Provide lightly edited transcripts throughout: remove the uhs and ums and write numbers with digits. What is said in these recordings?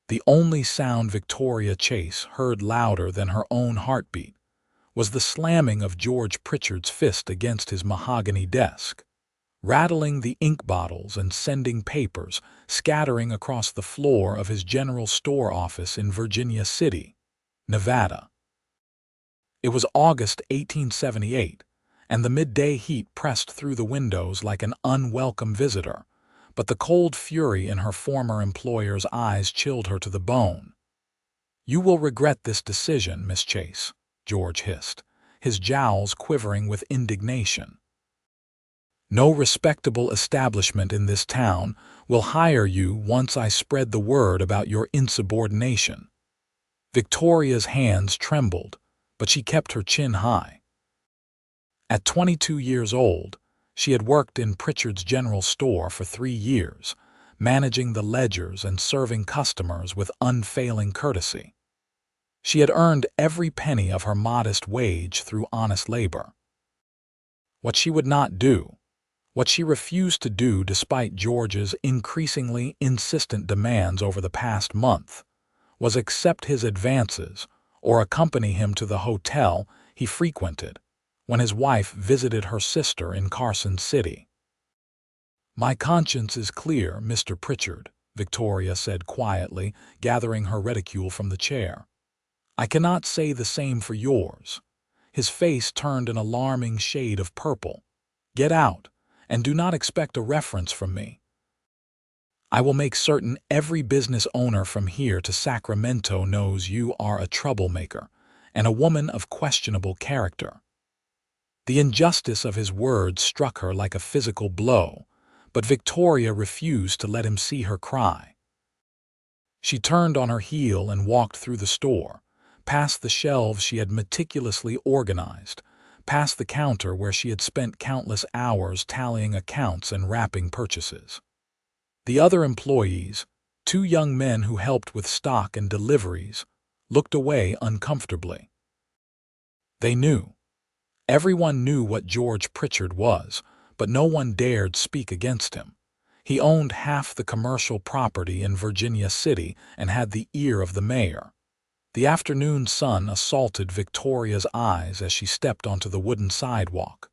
The only sound Victoria Chase heard louder than her own heartbeat was the slamming of George Pritchard's fist against his mahogany desk, rattling the ink bottles and sending papers scattering across the floor of his general store office in Virginia City, Nevada. It was August 1878, and the midday heat pressed through the windows like an unwelcome visitor, but the cold fury in her former employer's eyes chilled her to the bone. "You will regret this decision, Miss Chase," George hissed, his jowls quivering with indignation. "No respectable establishment in this town will hire you once I spread the word about your insubordination." Victoria's hands trembled, but she kept her chin high. At 22 years old, she had worked in Pritchard's general store for 3 years, managing the ledgers and serving customers with unfailing courtesy. She had earned every penny of her modest wage through honest labor. What she would not do, what she refused to do despite George's increasingly insistent demands over the past month, was accept his advances or accompany him to the hotel he frequented when his wife visited her sister in Carson City. "My conscience is clear, Mr. Pritchard," Victoria said quietly, gathering her reticule from the chair. "I cannot say the same for yours." His face turned an alarming shade of purple. "Get out, and do not expect a reference from me. I will make certain every business owner from here to Sacramento knows you are a troublemaker and a woman of questionable character." The injustice of his words struck her like a physical blow, but Victoria refused to let him see her cry. She turned on her heel and walked through the store, past the shelves she had meticulously organized, past the counter where she had spent countless hours tallying accounts and wrapping purchases. The other employees, 2 young men who helped with stock and deliveries, looked away uncomfortably. They knew. Everyone knew what George Pritchard was, but no one dared speak against him. He owned half the commercial property in Virginia City and had the ear of the mayor. The afternoon sun assaulted Victoria's eyes as she stepped onto the wooden sidewalk.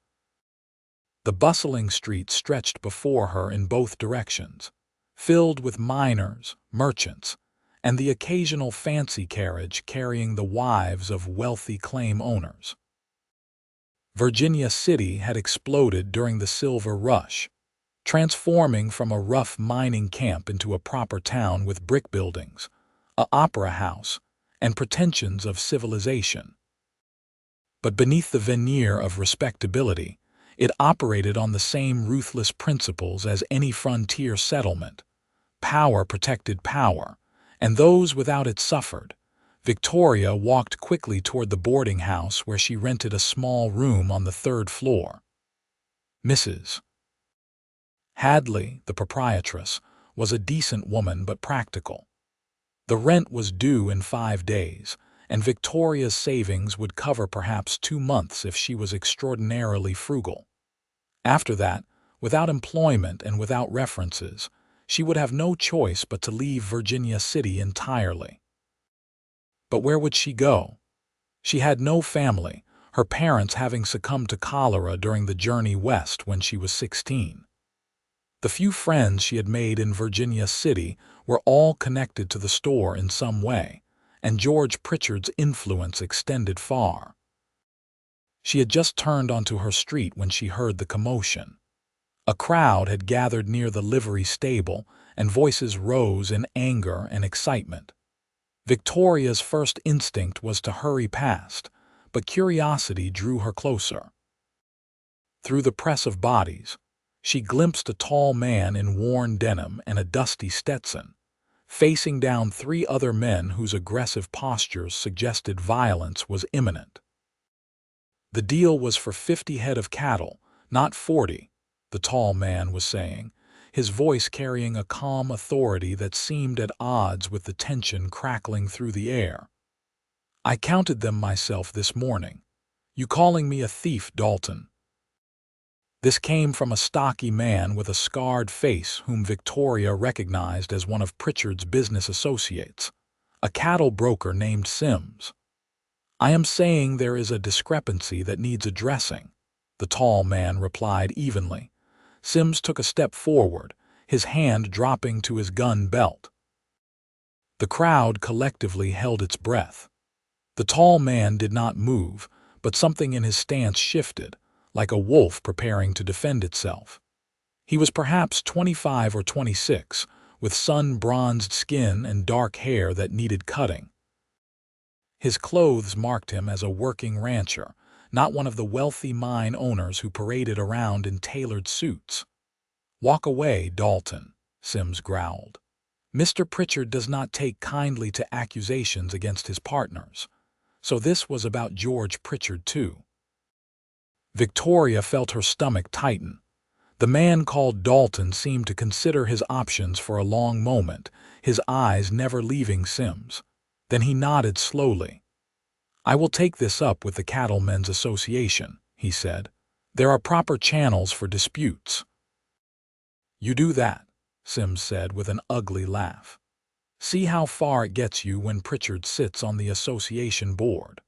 The bustling street stretched before her in both directions, filled with miners, merchants, and the occasional fancy carriage carrying the wives of wealthy claim owners. Virginia City had exploded during the Silver Rush, transforming from a rough mining camp into a proper town with brick buildings, an opera house, and pretensions of civilization. But beneath the veneer of respectability, it operated on the same ruthless principles as any frontier settlement. Power protected power, and those without it suffered. Victoria walked quickly toward the boarding house where she rented a small room on the 3rd floor. Mrs. Hadley, the proprietress, was a decent woman but practical. The rent was due in 5 days, and Victoria's savings would cover perhaps 2 months if she was extraordinarily frugal. After that, without employment and without references, she would have no choice but to leave Virginia City entirely. But where would she go? She had no family, her parents having succumbed to cholera during the journey west when she was 16. The few friends she had made in Virginia City were all connected to the store in some way, and George Pritchard's influence extended far. She had just turned onto her street when she heard the commotion. A crowd had gathered near the livery stable, and voices rose in anger and excitement. Victoria's first instinct was to hurry past, but curiosity drew her closer. Through the press of bodies, she glimpsed a tall man in worn denim and a dusty Stetson, facing down 3 other men whose aggressive postures suggested violence was imminent. "The deal was for 50 head of cattle, not 40, the tall man was saying, his voice carrying a calm authority that seemed at odds with the tension crackling through the air. "I counted them myself this morning. You calling me a thief, Dalton?" This came from a stocky man with a scarred face whom Victoria recognized as one of Pritchard's business associates, a cattle broker named Sims. "I am saying there is a discrepancy that needs addressing," the tall man replied evenly. Sims took a step forward, his hand dropping to his gun belt. The crowd collectively held its breath. The tall man did not move, but something in his stance shifted, like a wolf preparing to defend itself. He was perhaps 25 or 26, with sun-bronzed skin and dark hair that needed cutting. His clothes marked him as a working rancher, not one of the wealthy mine owners who paraded around in tailored suits. "Walk away, Dalton," Sims growled. "Mr. Pritchard does not take kindly to accusations against his partners." So this was about George Pritchard, too. Victoria felt her stomach tighten. The man called Dalton seemed to consider his options for a long moment, his eyes never leaving Sims. Then he nodded slowly. "I will take this up with the Cattlemen's Association," he said. "There are proper channels for disputes." "You do that," Sims said with an ugly laugh. "See how far it gets you when Pritchard sits on the association board."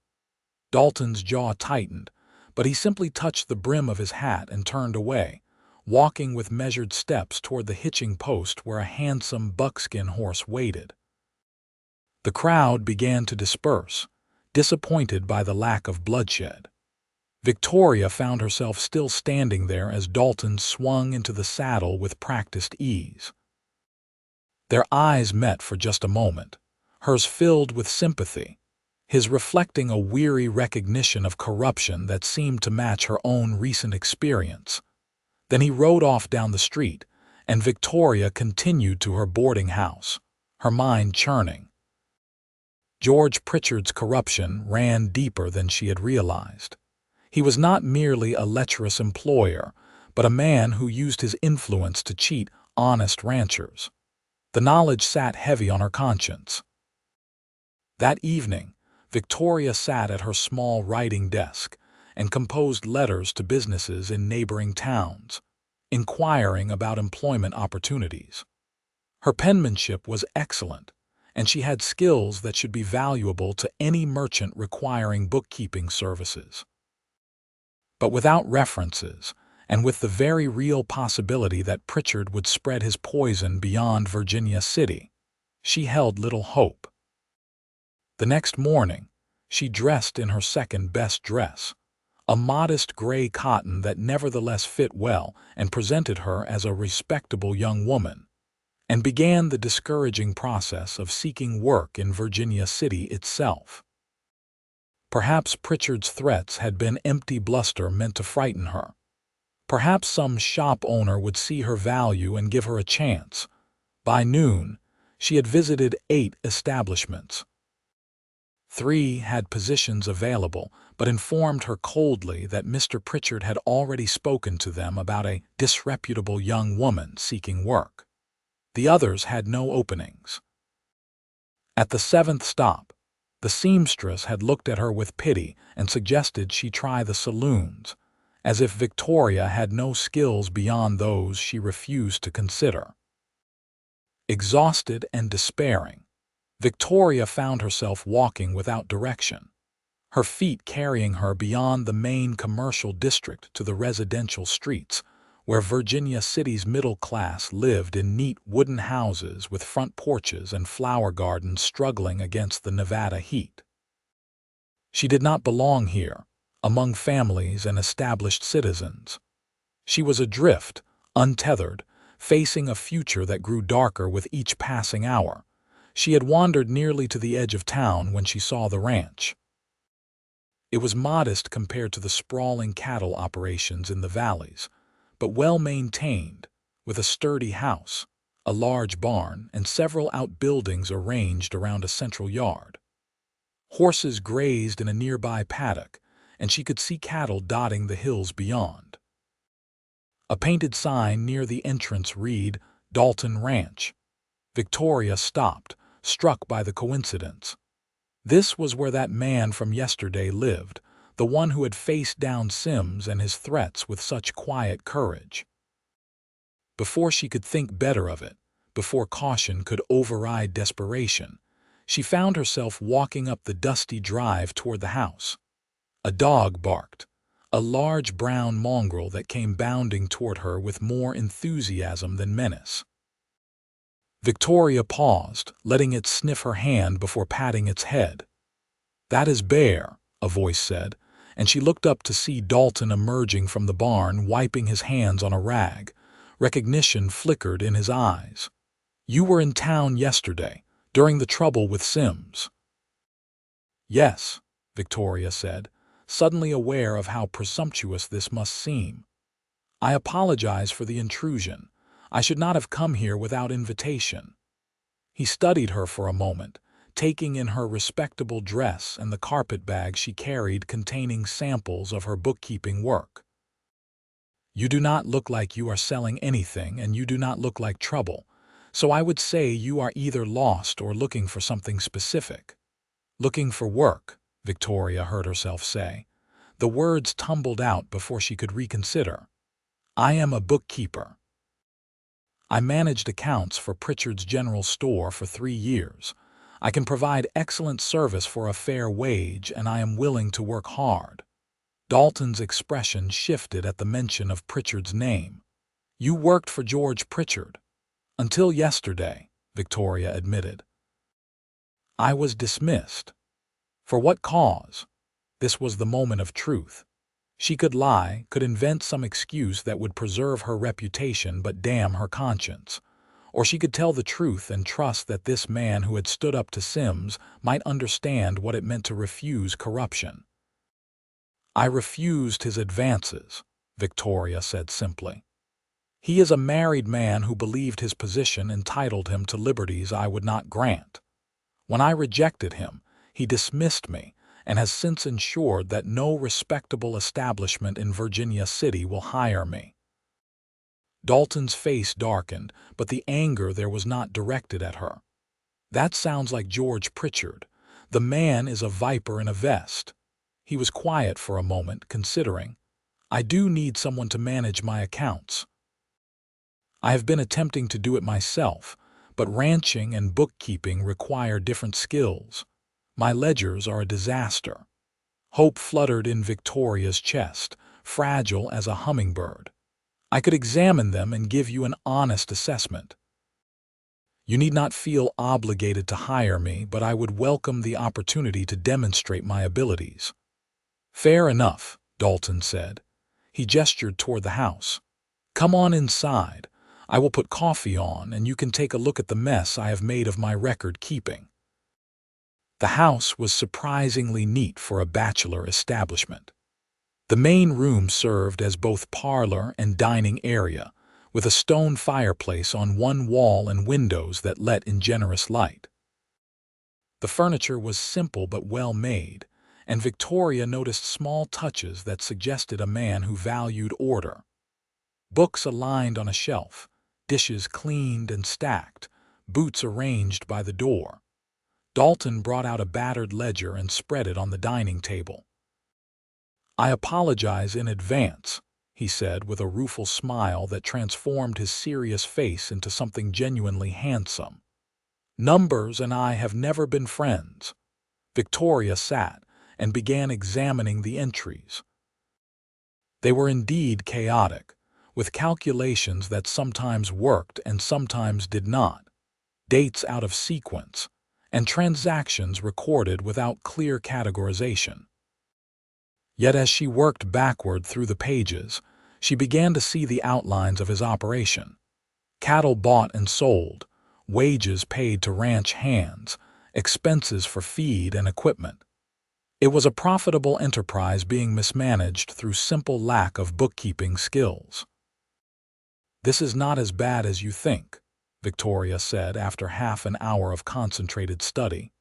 Dalton's jaw tightened, but he simply touched the brim of his hat and turned away, walking with measured steps toward the hitching post where a handsome buckskin horse waited. The crowd began to disperse, disappointed by the lack of bloodshed. Victoria found herself still standing there as Dalton swung into the saddle with practiced ease. Their eyes met for just a moment, hers filled with sympathy, his reflecting a weary recognition of corruption that seemed to match her own recent experience. Then he rode off down the street, and Victoria continued to her boarding house, her mind churning. George Pritchard's corruption ran deeper than she had realized. He was not merely a lecherous employer, but a man who used his influence to cheat honest ranchers. The knowledge sat heavy on her conscience. That evening, Victoria sat at her small writing desk and composed letters to businesses in neighboring towns, inquiring about employment opportunities. Her penmanship was excellent, and she had skills that should be valuable to any merchant requiring bookkeeping services. But without references, and with the very real possibility that Pritchard would spread his poison beyond Virginia City, she held little hope. The next morning, she dressed in her second-best dress, a modest gray cotton that nevertheless fit well and presented her as a respectable young woman, and began the discouraging process of seeking work in Virginia City itself. Perhaps Pritchard's threats had been empty bluster meant to frighten her. Perhaps some shop owner would see her value and give her a chance. By noon, she had visited 8 establishments. 3 had positions available, but informed her coldly that Mr. Pritchard had already spoken to them about a disreputable young woman seeking work. The others had no openings. At the 7th stop, the seamstress had looked at her with pity and suggested she try the saloons, as if Victoria had no skills beyond those she refused to consider. Exhausted and despairing, Victoria found herself walking without direction, her feet carrying her beyond the main commercial district to the residential streets, where Virginia City's middle class lived in neat wooden houses with front porches and flower gardens struggling against the Nevada heat. She did not belong here, among families and established citizens. She was adrift, untethered, facing a future that grew darker with each passing hour. She had wandered nearly to the edge of town when she saw the ranch. It was modest compared to the sprawling cattle operations in the valleys, but well-maintained, with a sturdy house, a large barn, and several outbuildings arranged around a central yard. Horses grazed in a nearby paddock, and she could see cattle dotting the hills beyond. A painted sign near the entrance read, "Dalton Ranch." Victoria stopped, struck by the coincidence. This was where that man from yesterday lived, the one who had faced down Sims and his threats with such quiet courage. Before she could think better of it, before caution could override desperation, she found herself walking up the dusty drive toward the house. A dog barked, a large brown mongrel that came bounding toward her with more enthusiasm than menace. Victoria paused, letting it sniff her hand before patting its head. "That is Bear," a voice said, and she looked up to see Dalton emerging from the barn, wiping his hands on a rag. Recognition flickered in his eyes. "You were in town yesterday, during the trouble with Sims." "Yes," Victoria said, suddenly aware of how presumptuous this must seem. "I apologize for the intrusion. I should not have come here without invitation." He studied her for a moment, taking in her respectable dress and the carpet bag she carried containing samples of her bookkeeping work. "You do not look like you are selling anything, and you do not look like trouble, so I would say you are either lost or looking for something specific." "Looking for work," Victoria heard herself say. The words tumbled out before she could reconsider. "I am a bookkeeper. I managed accounts for Pritchard's General Store for 3 years. I can provide excellent service for a fair wage, and I am willing to work hard." Dalton's expression shifted at the mention of Pritchard's name. "You worked for George Pritchard." "Until yesterday," Victoria admitted. "I was dismissed." "For what cause?" This was the moment of truth. She could lie, could invent some excuse that would preserve her reputation but damn her conscience. Or she could tell the truth and trust that this man who had stood up to Sims might understand what it meant to refuse corruption. "I refused his advances," Victoria said simply. "He is a married man who believed his position entitled him to liberties I would not grant. When I rejected him, he dismissed me, and has since ensured that no respectable establishment in Virginia City will hire me." Dalton's face darkened, but the anger there was not directed at her. "That sounds like George Pritchard. The man is a viper in a vest." He was quiet for a moment, considering. "I do need someone to manage my accounts. I have been attempting to do it myself, but ranching and bookkeeping require different skills. My ledgers are a disaster." Hope fluttered in Victoria's chest, fragile as a hummingbird. "I could examine them and give you an honest assessment. You need not feel obligated to hire me, but I would welcome the opportunity to demonstrate my abilities." "Fair enough," Dalton said. He gestured toward the house. "Come on inside. I will put coffee on, and you can take a look at the mess I have made of my record keeping." The house was surprisingly neat for a bachelor establishment. The main room served as both parlor and dining area, with a stone fireplace on one wall and windows that let in generous light. The furniture was simple but well made, and Victoria noticed small touches that suggested a man who valued order. Books aligned on a shelf, dishes cleaned and stacked, boots arranged by the door. Dalton brought out a battered ledger and spread it on the dining table. "I apologize in advance," he said with a rueful smile that transformed his serious face into something genuinely handsome. "Numbers and I have never been friends." Victoria sat and began examining the entries. They were indeed chaotic, with calculations that sometimes worked and sometimes did not, dates out of sequence, and transactions recorded without clear categorization. Yet as she worked backward through the pages, she began to see the outlines of his operation. Cattle bought and sold, wages paid to ranch hands, expenses for feed and equipment. It was a profitable enterprise being mismanaged through simple lack of bookkeeping skills. "This is not as bad as you think," Victoria said after half an hour of concentrated study.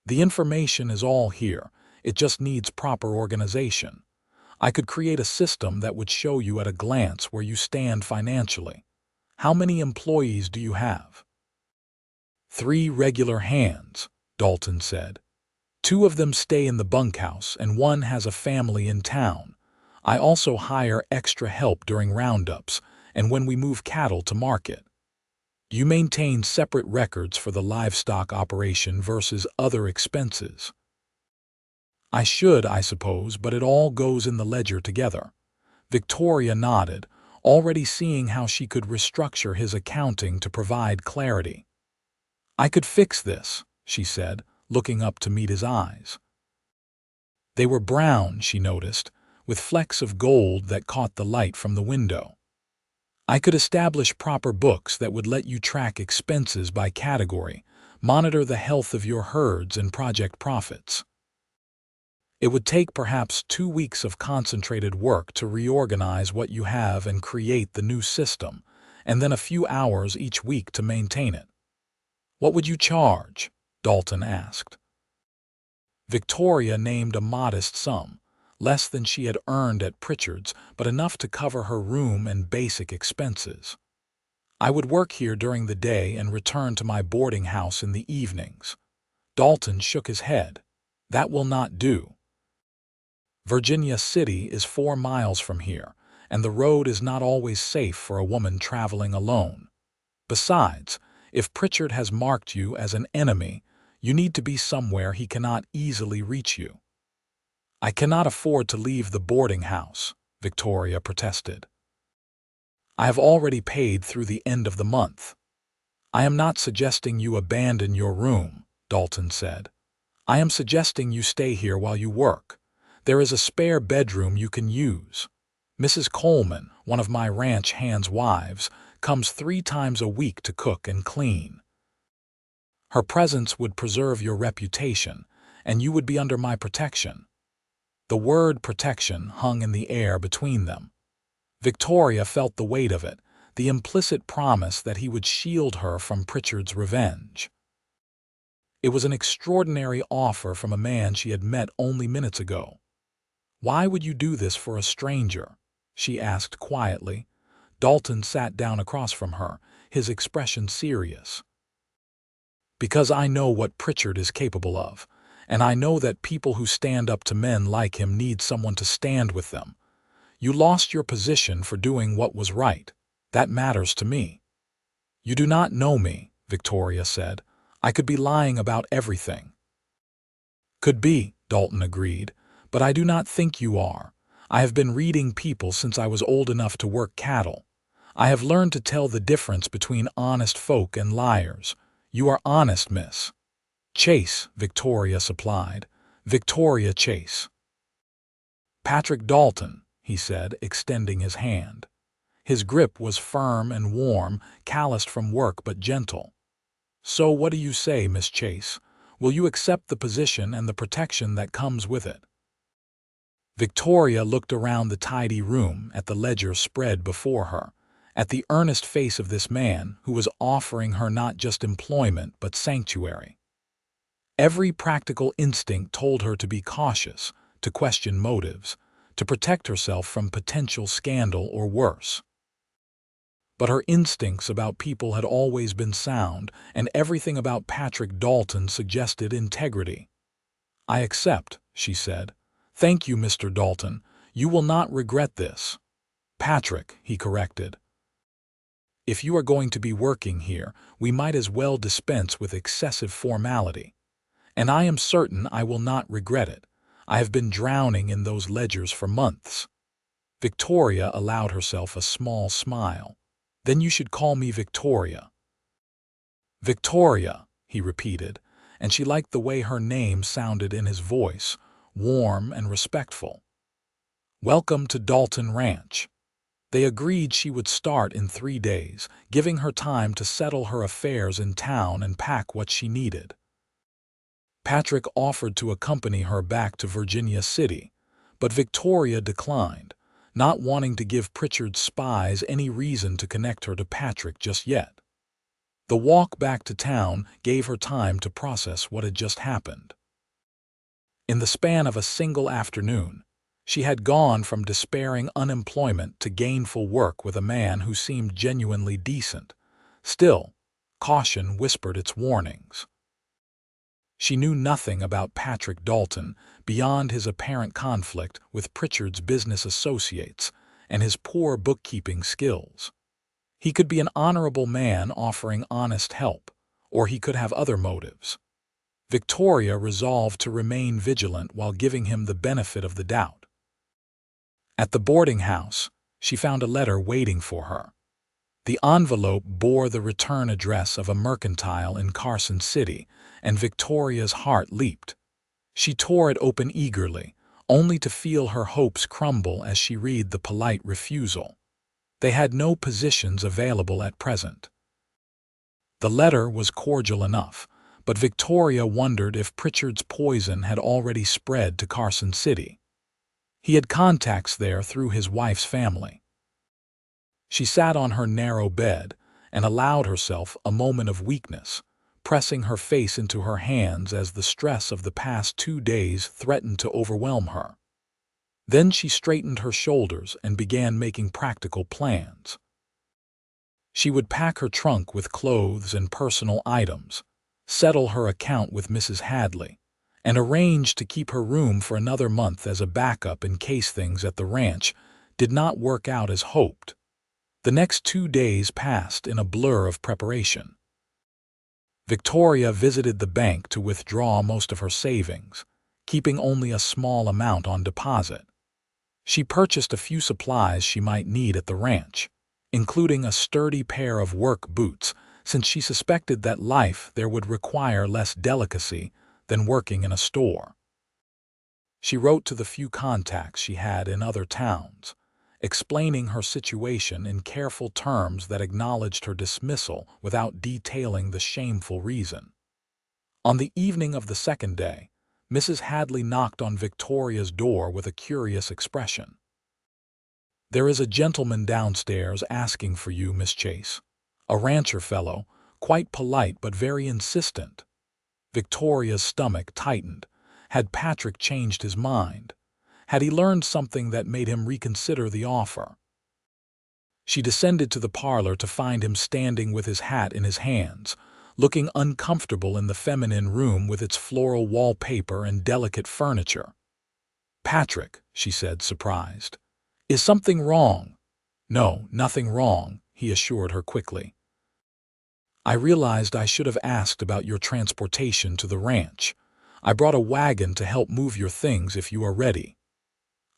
"The information is all here, it just needs proper organization. I could create a system that would show you at a glance where you stand financially. How many employees do you have?" "3 regular hands," Dalton said. 2 of them stay in the bunkhouse and 1 has a family in town. I also hire extra help during roundups and when we move cattle to market. You maintain separate records for the livestock operation versus other expenses. I should, I suppose, but it all goes in the ledger together. Victoria nodded, already seeing how she could restructure his accounting to provide clarity. I could fix this, she said, looking up to meet his eyes. They were brown, she noticed, with flecks of gold that caught the light from the window. I could establish proper books that would let you track expenses by category, monitor the health of your herds and project profits. It would take perhaps 2 weeks of concentrated work to reorganize what you have and create the new system, and then a few hours each week to maintain it. What would you charge? Dalton asked. Victoria named a modest sum, less than she had earned at Pritchard's, but enough to cover her room and basic expenses. I would work here during the day and return to my boarding house in the evenings. Dalton shook his head. That will not do. Virginia City is 4 miles from here, and the road is not always safe for a woman traveling alone. Besides, if Pritchard has marked you as an enemy, you need to be somewhere he cannot easily reach you. I cannot afford to leave the boarding house, Victoria protested. I have already paid through the end of the month. I am not suggesting you abandon your room, Dalton said. I am suggesting you stay here while you work. There is a spare bedroom you can use. Mrs. Coleman, one of my ranch hands' wives, comes 3 times a week to cook and clean. Her presence would preserve your reputation, and you would be under my protection. The word protection hung in the air between them. Victoria felt the weight of it, the implicit promise that he would shield her from Pritchard's revenge. It was an extraordinary offer from a man she had met only minutes ago. Why would you do this for a stranger? She asked quietly. Dalton sat down across from her, his expression serious. Because I know what Pritchard is capable of, and I know that people who stand up to men like him need someone to stand with them. You lost your position for doing what was right. That matters to me. You do not know me, Victoria said. I could be lying about everything. Could be, Dalton agreed, but I do not think you are. I have been reading people since I was old enough to work cattle. I have learned to tell the difference between honest folk and liars. You are honest, miss. Chase, Victoria supplied. Victoria Chase. Patrick Dalton, he said, extending his hand. His grip was firm and warm, calloused from work but gentle. So what do you say, Miss Chase? Will you accept the position and the protection that comes with it? Victoria looked around the tidy room at the ledger spread before her, at the earnest face of this man who was offering her not just employment but sanctuary. Every practical instinct told her to be cautious, to question motives, to protect herself from potential scandal or worse. But her instincts about people had always been sound, and everything about Patrick Dalton suggested integrity. I accept, she said. Thank you, Mr. Dalton. You will not regret this. Patrick, he corrected. If you are going to be working here, we might as well dispense with excessive formality. And I am certain I will not regret it. I have been drowning in those ledgers for months. Victoria allowed herself a small smile. Then you should call me Victoria. Victoria, he repeated, and she liked the way her name sounded in his voice, warm and respectful. Welcome to Dalton Ranch. They agreed she would start in 3 days, giving her time to settle her affairs in town and pack what she needed. Patrick offered to accompany her back to Virginia City, but Victoria declined, not wanting to give Pritchard's spies any reason to connect her to Patrick just yet. The walk back to town gave her time to process what had just happened. In the span of a single afternoon, she had gone from despairing unemployment to gainful work with a man who seemed genuinely decent. Still, caution whispered its warnings. She knew nothing about Patrick Dalton beyond his apparent conflict with Pritchard's business associates and his poor bookkeeping skills. He could be an honorable man offering honest help, or he could have other motives. Victoria resolved to remain vigilant while giving him the benefit of the doubt. At the boarding house, she found a letter waiting for her. The envelope bore the return address of a mercantile in Carson City, and Victoria's heart leaped. She tore it open eagerly, only to feel her hopes crumble as she read the polite refusal. They had no positions available at present. The letter was cordial enough, but Victoria wondered if Pritchard's poison had already spread to Carson City. He had contacts there through his wife's family. She sat on her narrow bed and allowed herself a moment of weakness, pressing her face into her hands as the stress of the past 2 days threatened to overwhelm her. Then she straightened her shoulders and began making practical plans. She would pack her trunk with clothes and personal items, settle her account with Mrs. Hadley, and arrange to keep her room for another month as a backup in case things at the ranch did not work out as hoped. The next 2 days passed in a blur of preparation. Victoria visited the bank to withdraw most of her savings, keeping only a small amount on deposit. She purchased a few supplies she might need at the ranch, including a sturdy pair of work boots, since she suspected that life there would require less delicacy than working in a store. She wrote to the few contacts she had in other towns, explaining her situation in careful terms that acknowledged her dismissal without detailing the shameful reason. On the evening of the second day, Mrs. Hadley knocked on Victoria's door with a curious expression. "There is a gentleman downstairs asking for you, Miss Chase. A rancher fellow, quite polite but very insistent." Victoria's stomach tightened. Had Patrick changed his mind? Had he learned something that made him reconsider the offer? She descended to the parlor to find him standing with his hat in his hands, looking uncomfortable in the feminine room with its floral wallpaper and delicate furniture. "Patrick," she said, surprised. "Is something wrong?" "No, nothing wrong," he assured her quickly. "I realized I should have asked about your transportation to the ranch. I brought a wagon to help move your things if you are ready."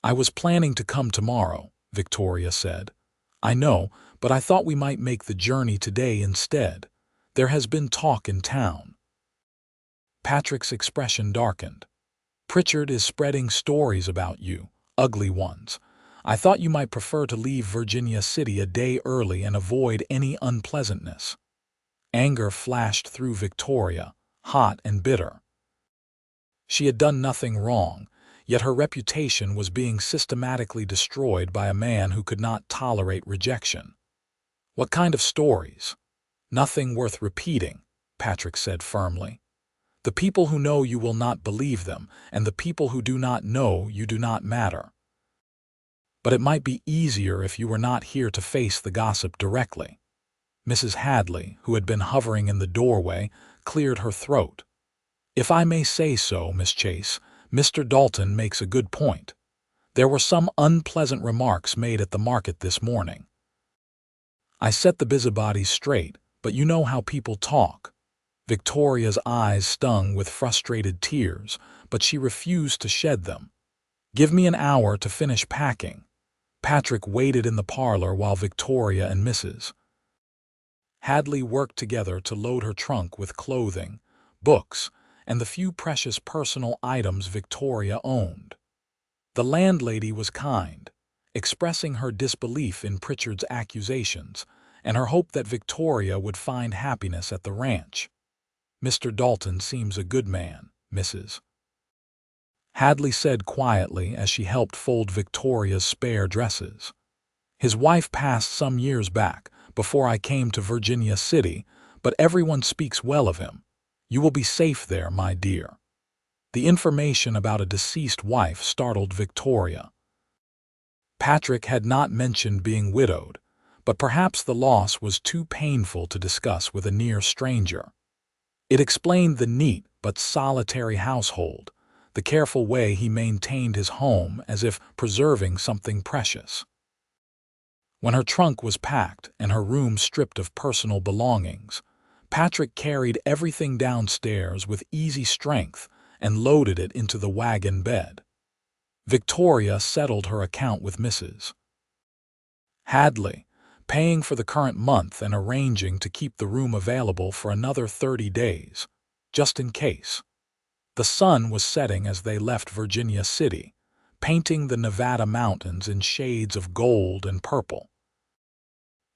"I was planning to come tomorrow," Victoria said. "I know, but I thought we might make the journey today instead. There has been talk in town." Patrick's expression darkened. "Pritchard is spreading stories about you, ugly ones. I thought you might prefer to leave Virginia City a day early and avoid any unpleasantness." Anger flashed through Victoria, hot and bitter. She had done nothing wrong, yet her reputation was being systematically destroyed by a man who could not tolerate rejection. "What kind of stories?" "Nothing worth repeating," Patrick said firmly. "The people who know you will not believe them, and the people who do not know you do not matter. But it might be easier if you were not here to face the gossip directly." Mrs. Hadley, who had been hovering in the doorway, cleared her throat. "If I may say so, Miss Chase, Mr. Dalton makes a good point. There were some unpleasant remarks made at the market this morning. I set the busybodies straight, but you know how people talk." Victoria's eyes stung with frustrated tears, but she refused to shed them. "Give me an hour to finish packing." Patrick waited in the parlor while Victoria and Mrs. Hadley worked together to load her trunk with clothing, books, and the few precious personal items Victoria owned. The landlady was kind, expressing her disbelief in Pritchard's accusations and her hope that Victoria would find happiness at the ranch. "Mr. Dalton seems a good man, Mrs. Hadley said quietly as she helped fold Victoria's spare dresses. "His wife passed some years back, before I came to Virginia City, but everyone speaks well of him. You will be safe there, my dear." The information about a deceased wife startled Victoria. Patrick had not mentioned being widowed, but perhaps the loss was too painful to discuss with a near stranger. It explained the neat but solitary household, the careful way he maintained his home as if preserving something precious. When her trunk was packed and her room stripped of personal belongings, Patrick carried everything downstairs with easy strength and loaded it into the wagon bed. Victoria settled her account with Mrs. Hadley, paying for the current month and arranging to keep the room available for another 30 days, just in case. The sun was setting as they left Virginia City, painting the Nevada mountains in shades of gold and purple.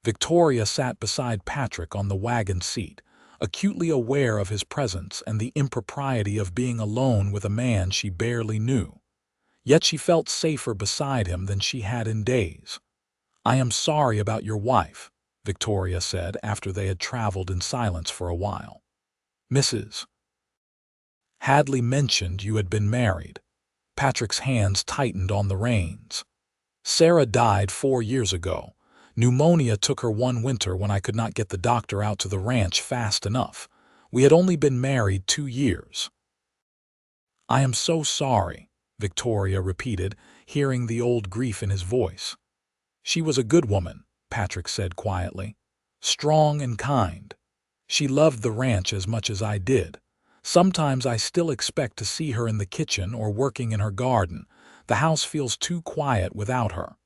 Victoria sat beside Patrick on the wagon seat, acutely aware of his presence and the impropriety of being alone with a man she barely knew. Yet she felt safer beside him than she had in days. "I am sorry about your wife," Victoria said after they had traveled in silence for a while. "Mrs. Hadley mentioned you had been married." Patrick's hands tightened on the reins. "Sarah died 4 years ago. Pneumonia took her one winter when I could not get the doctor out to the ranch fast enough. We had only been married 2 years." "I am so sorry," Victoria repeated, hearing the old grief in his voice. "She was a good woman," Patrick said quietly. "Strong and kind. She loved the ranch as much as I did. Sometimes I still expect to see her in the kitchen or working in her garden. The house feels too quiet without her."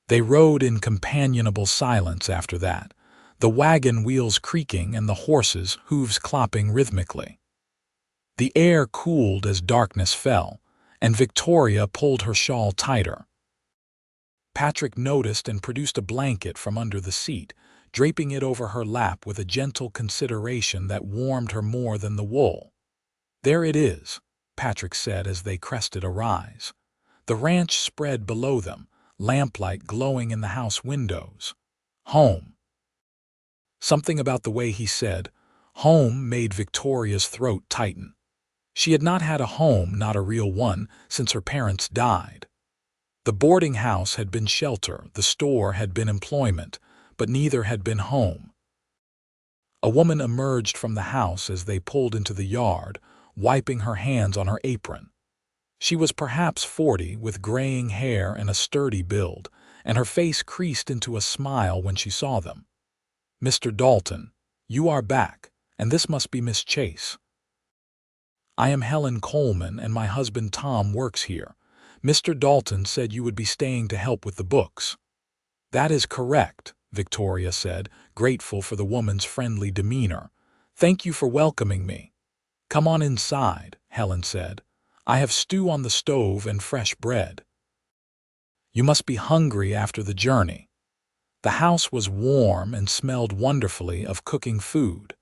They rode in companionable silence after that, the wagon wheels creaking and the horses' hooves clopping rhythmically. The air cooled as darkness fell, and Victoria pulled her shawl tighter. Patrick noticed and produced a blanket from under the seat, draping it over her lap with a gentle consideration that warmed her more than the wool. "There it is," Patrick said as they crested a rise. The ranch spread below them, lamplight glowing in the house windows. "Home." Something about the way he said "home" made Victoria's throat tighten. She had not had a home, not a real one, since her parents died. The boarding house had been shelter, the store had been employment, but neither had been home. A woman emerged from the house as they pulled into the yard, wiping her hands on her apron. She was perhaps 40, with graying hair and a sturdy build, and her face creased into a smile when she saw them. "Mr. Dalton, you are back, and this must be Miss Chase." "I am Helen Coleman, and my husband Tom works here. Mr. Dalton said you would be staying to help with the books." "That is correct," Victoria said, grateful for the woman's friendly demeanor. "Thank you for welcoming me." "Come on inside," Helen said. "I have stew on the stove and fresh bread. You must be hungry after the journey." The house was warm and smelled wonderfully of cooking food.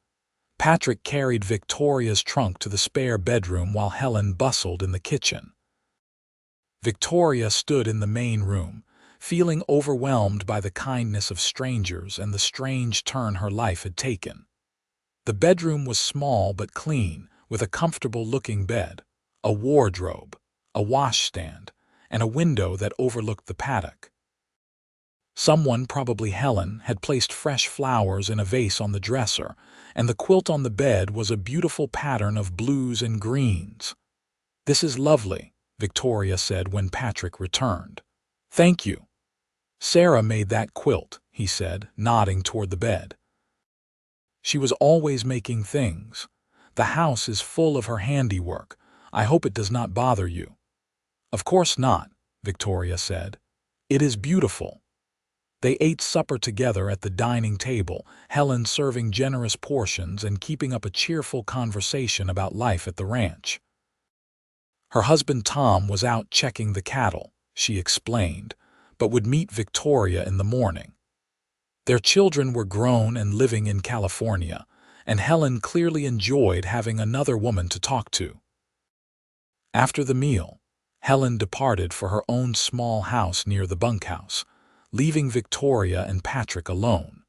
Patrick carried Victoria's trunk to the spare bedroom while Helen bustled in the kitchen. Victoria stood in the main room, feeling overwhelmed by the kindness of strangers and the strange turn her life had taken. The bedroom was small but clean, with a comfortable-looking bed, a wardrobe, a washstand, and a window that overlooked the paddock. Someone, probably Helen, had placed fresh flowers in a vase on the dresser, and the quilt on the bed was a beautiful pattern of blues and greens. "This is lovely," Victoria said when Patrick returned. "Thank you." "Sarah made that quilt," he said, nodding toward the bed. "She was always making things. The house is full of her handiwork. I hope it does not bother you." "Of course not," Victoria said. "It is beautiful." They ate supper together at the dining table, Helen serving generous portions and keeping up a cheerful conversation about life at the ranch. Her husband Tom was out checking the cattle, she explained, but would meet Victoria in the morning. Their children were grown and living in California, and Helen clearly enjoyed having another woman to talk to. After the meal, Helen departed for her own small house near the bunkhouse, leaving Victoria and Patrick alone.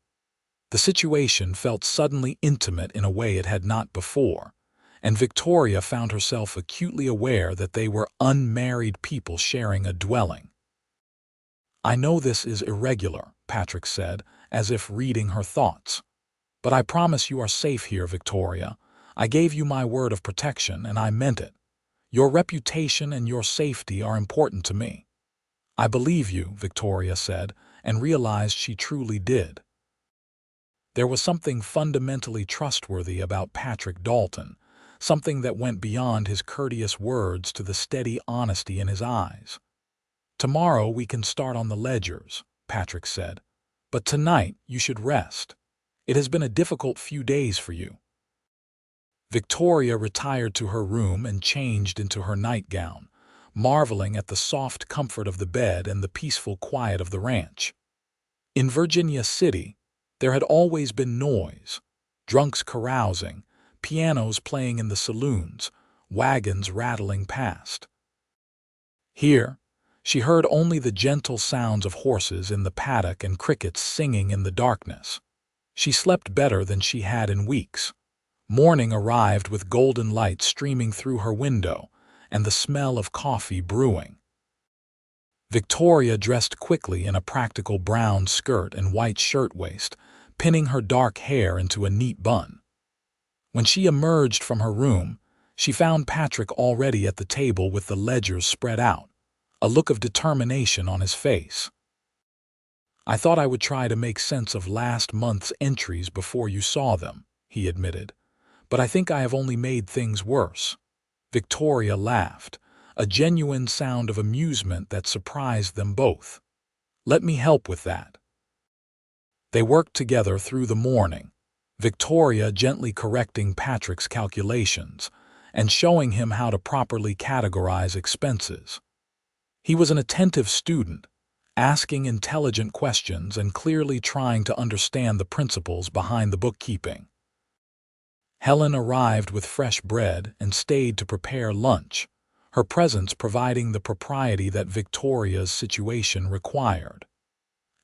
The situation felt suddenly intimate in a way it had not before, and Victoria found herself acutely aware that they were unmarried people sharing a dwelling. "I know this is irregular," Patrick said, as if reading her thoughts. But I promise you are safe here, Victoria. I gave you my word of protection, and I meant it. Your reputation and your safety are important to me." "I believe you," Victoria said, and realized she truly did. There was something fundamentally trustworthy about Patrick Dalton, something that went beyond his courteous words to the steady honesty in his eyes. "Tomorrow we can start on the ledgers," Patrick said. "But tonight you should rest. It has been a difficult few days for you." Victoria retired to her room and changed into her nightgown, marveling at the soft comfort of the bed and the peaceful quiet of the ranch. In Virginia City, there had always been noise, drunks carousing, pianos playing in the saloons, wagons rattling past. Here, she heard only the gentle sounds of horses in the paddock and crickets singing in the darkness. She slept better than she had in weeks. Morning arrived with golden light streaming through her window and the smell of coffee brewing. Victoria dressed quickly in a practical brown skirt and white shirtwaist, pinning her dark hair into a neat bun. When she emerged from her room, she found Patrick already at the table with the ledgers spread out, a look of determination on his face. "I thought I would try to make sense of last month's entries before you saw them," he admitted, "but I think I have only made things worse." Victoria laughed, a genuine sound of amusement that surprised them both. "Let me help with that." They worked together through the morning, Victoria gently correcting Patrick's calculations and showing him how to properly categorize expenses. He was an attentive student, asking intelligent questions and clearly trying to understand the principles behind the bookkeeping. Helen arrived with fresh bread and stayed to prepare lunch, her presence providing the propriety that Victoria's situation required.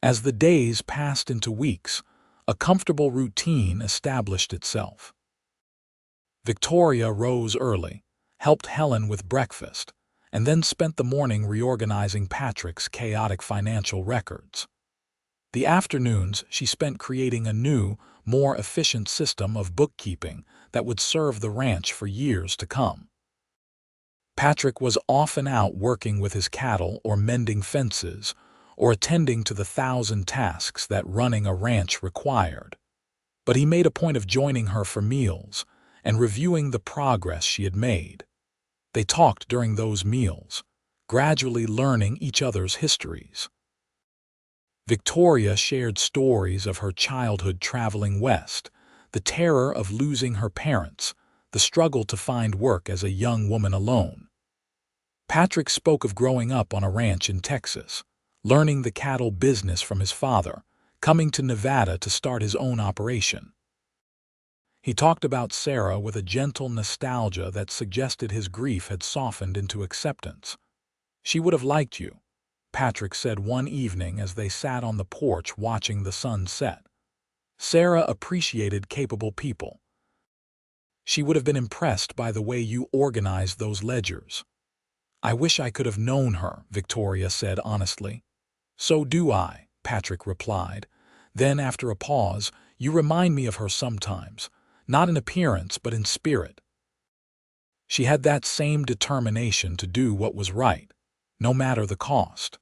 As the days passed into weeks, a comfortable routine established itself. Victoria rose early, helped Helen with breakfast, and then spent the morning reorganizing Patrick's chaotic financial records. The afternoons she spent creating a new, more efficient system of bookkeeping that would serve the ranch for years to come. Patrick was often out working with his cattle or mending fences, or attending to the 1,000 tasks that running a ranch required. But he made a point of joining her for meals and reviewing the progress she had made. They talked during those meals, gradually learning each other's histories. Victoria shared stories of her childhood traveling west, the terror of losing her parents, the struggle to find work as a young woman alone. Patrick spoke of growing up on a ranch in Texas, learning the cattle business from his father, coming to Nevada to start his own operation. He talked about Sarah with a gentle nostalgia that suggested his grief had softened into acceptance. "She would have liked you," Patrick said one evening as they sat on the porch watching the sun set. "Sarah appreciated capable people. She would have been impressed by the way you organized those ledgers." "I wish I could have known her," Victoria said honestly. "So do I," Patrick replied. Then, after a pause, "You remind me of her sometimes, not in appearance but in spirit. She had that same determination to do what was right, no matter the cost."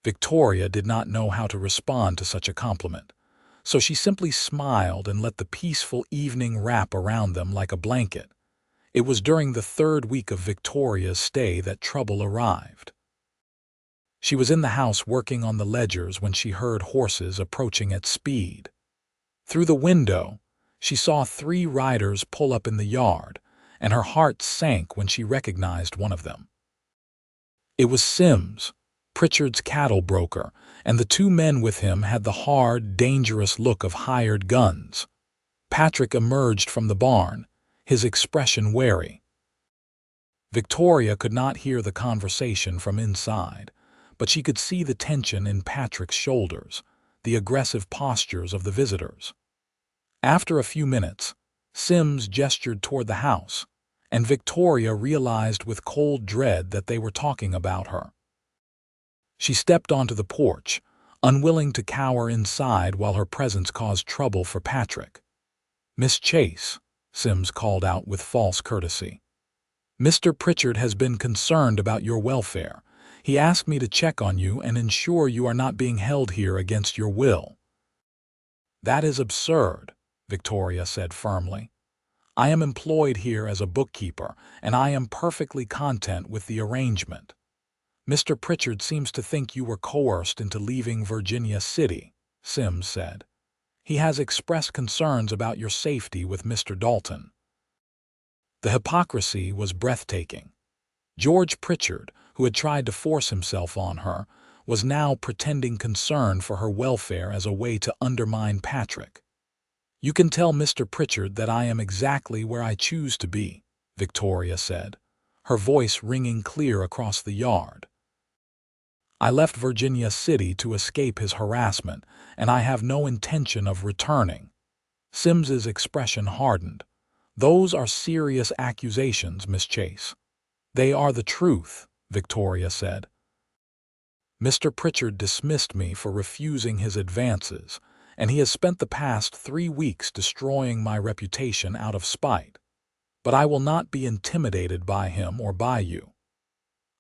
Victoria did not know how to respond to such a compliment, so she simply smiled and let the peaceful evening wrap around them like a blanket. It was during the 3rd week of Victoria's stay that trouble arrived. She was in the house working on the ledgers when she heard horses approaching at speed. Through the window, she saw 3 riders pull up in the yard, and her heart sank when she recognized one of them. It was Sims, Pritchard's cattle broker, and the 2 men with him had the hard, dangerous look of hired guns. Patrick emerged from the barn, his expression wary. Victoria could not hear the conversation from inside, but she could see the tension in Patrick's shoulders, the aggressive postures of the visitors. After a few minutes, Sims gestured toward the house, and Victoria realized with cold dread that they were talking about her. She stepped onto the porch, unwilling to cower inside while her presence caused trouble for Patrick. Miss Chase, Sims called out with false courtesy. Mr. Pritchard has been concerned about your welfare. He asked me to check on you and ensure you are not being held here against your will. That is absurd, Victoria said firmly. I am employed here as a bookkeeper, and I am perfectly content with the arrangement. Mr. Pritchard seems to think you were coerced into leaving Virginia City, Sims said. He has expressed concerns about your safety with Mr. Dalton. The hypocrisy was breathtaking. George Pritchard, who had tried to force himself on her, was now pretending concern for her welfare as a way to undermine Patrick. You can tell Mr. Pritchard that I am exactly where I choose to be, Victoria said, her voice ringing clear across the yard. I left Virginia City to escape his harassment, and I have no intention of returning. Sims's expression hardened. Those are serious accusations, Miss Chase. They are the truth, Victoria said. Mr. Pritchard dismissed me for refusing his advances, and he has spent the past 3 weeks destroying my reputation out of spite. But I will not be intimidated by him or by you.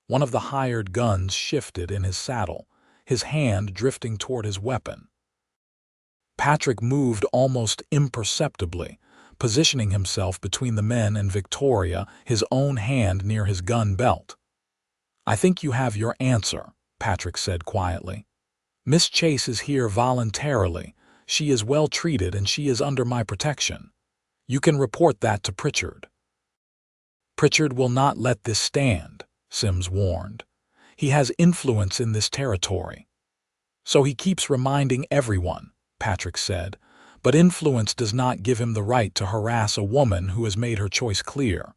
One of the hired guns shifted in his saddle, his hand drifting toward his weapon. Patrick moved almost imperceptibly, positioning himself between the men and Victoria, his own hand near his gun belt. I think you have your answer, Patrick said quietly. Miss Chase is here voluntarily. She is well treated and she is under my protection. You can report that to Pritchard. Pritchard will not let this stand, Sims warned. He has influence in this territory. So he keeps reminding everyone, Patrick said, but influence does not give him the right to harass a woman who has made her choice clear.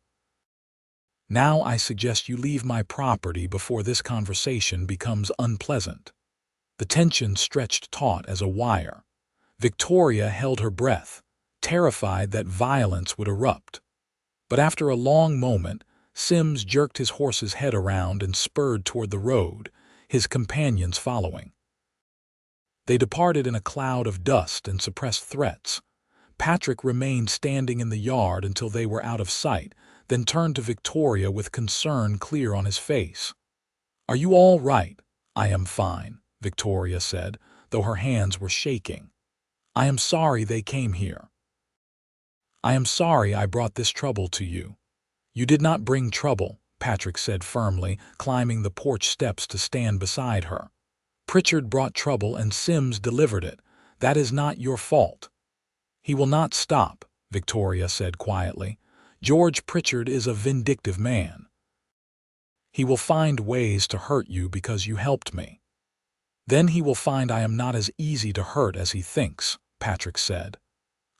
Now I suggest you leave my property before this conversation becomes unpleasant. The tension stretched taut as a wire. Victoria held her breath, terrified that violence would erupt. But after a long moment, Sims jerked his horse's head around and spurred toward the road, his companions following. They departed in a cloud of dust and suppressed threats. Patrick remained standing in the yard until they were out of sight, then turned to Victoria with concern clear on his face. "Are you all right?" "I am fine," Victoria said, though her hands were shaking. "I am sorry they came here. I am sorry I brought this trouble to you." "You did not bring trouble," Patrick said firmly, climbing the porch steps to stand beside her. "Pritchard brought trouble and Sims delivered it. That is not your fault." "He will not stop," Victoria said quietly. "George Pritchard is a vindictive man. He will find ways to hurt you because you helped me. Then he will find I am not as easy to hurt as he thinks," Patrick said.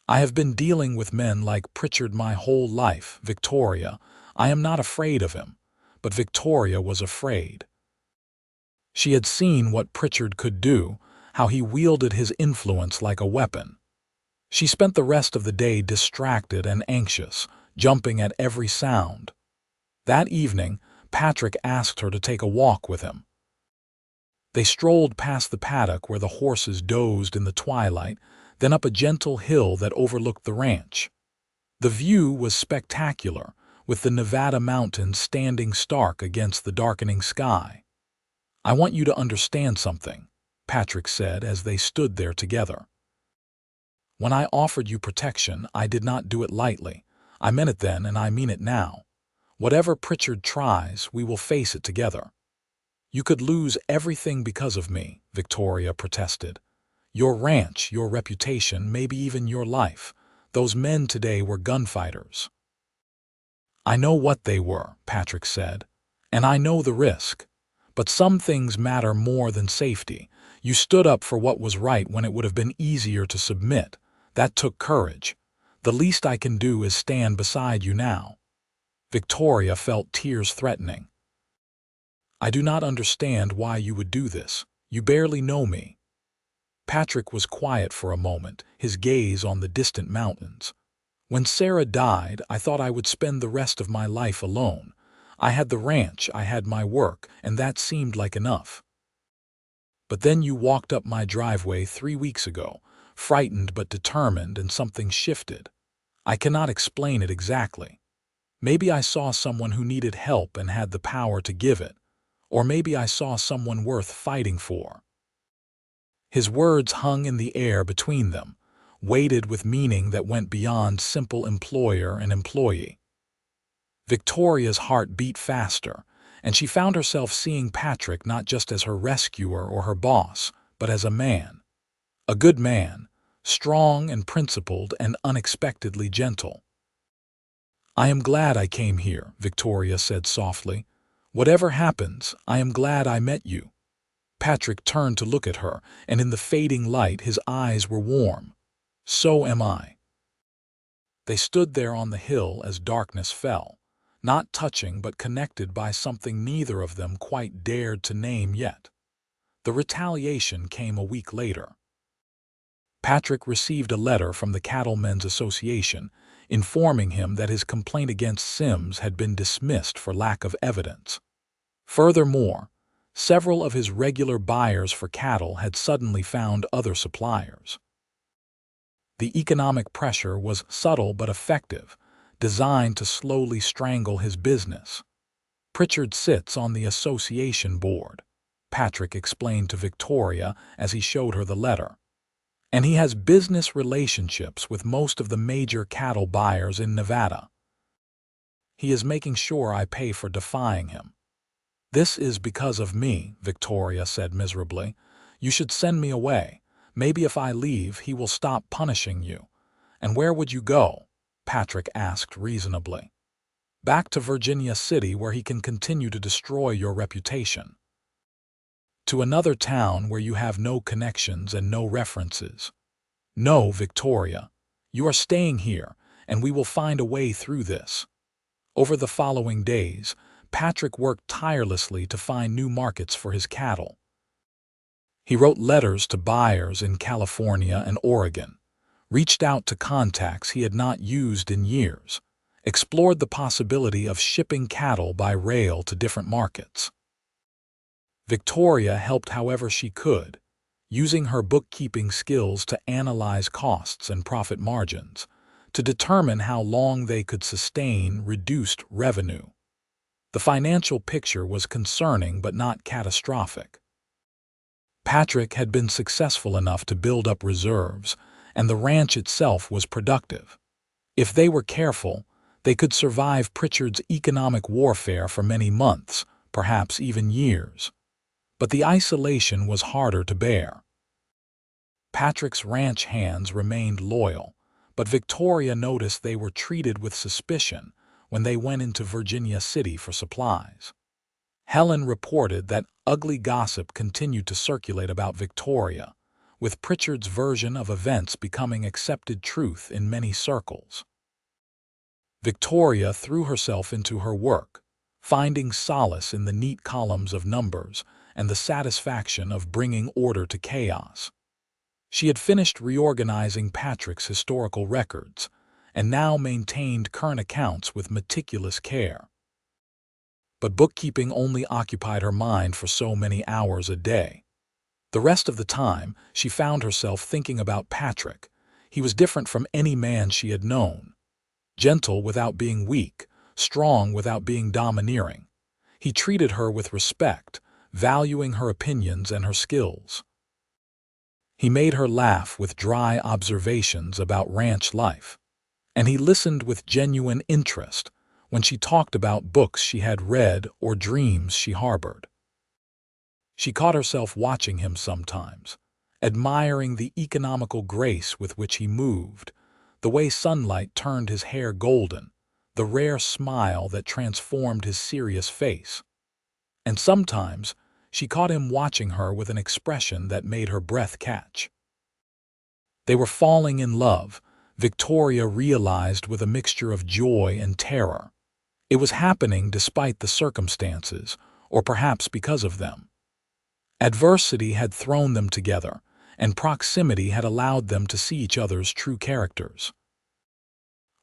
"I have been dealing with men like Pritchard my whole life, Victoria. I am not afraid of him." But Victoria was afraid. She had seen what Pritchard could do, how he wielded his influence like a weapon. She spent the rest of the day distracted and anxious, jumping at every sound. That evening, Patrick asked her to take a walk with him. They strolled past the paddock where the horses dozed in the twilight, then up a gentle hill that overlooked the ranch. The view was spectacular, with the Nevada mountains standing stark against the darkening sky. "I want you to understand something," Patrick said as they stood there together. "When I offered you protection, I did not do it lightly. I meant it then and I mean it now. Whatever Pritchard tries, we will face it together." "You could lose everything because of me," Victoria protested. "Your ranch, your reputation, maybe even your life. Those men today were gunfighters." "I know what they were," Patrick said, "and I know the risk. But some things matter more than safety. You stood up for what was right when it would have been easier to submit. That took courage. The least I can do is stand beside you now." Victoria felt tears threatening. "I do not understand why you would do this. You barely know me." Patrick was quiet for a moment, his gaze on the distant mountains. "When Sarah died, I thought I would spend the rest of my life alone. I had the ranch, I had my work, and that seemed like enough. But then you walked up my driveway 3 weeks ago, frightened but determined, and something shifted. I cannot explain it exactly. Maybe I saw someone who needed help and had the power to give it, or maybe I saw someone worth fighting for." His words hung in the air between them, weighted with meaning that went beyond simple employer and employee. Victoria's heart beat faster, and she found herself seeing Patrick not just as her rescuer or her boss, but as a man. A good man, strong and principled and unexpectedly gentle. "I am glad I came here," Victoria said softly. "Whatever happens, I am glad I met you." Patrick turned to look at her, and in the fading light his eyes were warm. "So am I." They stood there on the hill as darkness fell, not touching but connected by something neither of them quite dared to name yet. The retaliation came a week later. Patrick received a letter from the Cattlemen's Association informing him that his complaint against Sims had been dismissed for lack of evidence. Furthermore, several of his regular buyers for cattle had suddenly found other suppliers. The economic pressure was subtle but effective, designed to slowly strangle his business. "Pritchard sits on the association board," Patrick explained to Victoria as he showed her the letter. "And he has business relationships with most of the major cattle buyers in Nevada. He is making sure I pay for defying him." "This is because of me," Victoria said miserably. "You should send me away. Maybe if I leave, he will stop punishing you." "And where would you go?" Patrick asked reasonably. "Back to Virginia City where he can continue to destroy your reputation." "To another town where you have no connections and no references." "No, Victoria. You are staying here, and we will find a way through this." Over the following days, Patrick worked tirelessly to find new markets for his cattle. He wrote letters to buyers in California and Oregon, reached out to contacts he had not used in years, explored the possibility of shipping cattle by rail to different markets. Victoria helped however she could, using her bookkeeping skills to analyze costs and profit margins, to determine how long they could sustain reduced revenue. The financial picture was concerning but not catastrophic. Patrick had been successful enough to build up reserves, and the ranch itself was productive. If they were careful, they could survive Pritchard's economic warfare for many months, perhaps even years. But the isolation was harder to bear. Patrick's ranch hands remained loyal, but Victoria noticed they were treated with suspicion when they went into Virginia City for supplies. Helen reported that ugly gossip continued to circulate about Victoria, with Pritchard's version of events becoming accepted truth in many circles. Victoria threw herself into her work, finding solace in the neat columns of numbers and the satisfaction of bringing order to chaos. She had finished reorganizing Patrick's historical records, and now maintained current accounts with meticulous care. But bookkeeping only occupied her mind for so many hours a day. The rest of the time, she found herself thinking about Patrick. He was different from any man she had known. Gentle without being weak, strong without being domineering. He treated her with respect, valuing her opinions and her skills. He made her laugh with dry observations about ranch life, and he listened with genuine interest when she talked about books she had read or dreams she harbored. She caught herself watching him sometimes, admiring the economical grace with which he moved, the way sunlight turned his hair golden, the rare smile that transformed his serious face. And sometimes she caught him watching her with an expression that made her breath catch. They were falling in love, Victoria realized with a mixture of joy and terror. It was happening despite the circumstances, or perhaps because of them. Adversity had thrown them together, and proximity had allowed them to see each other's true characters.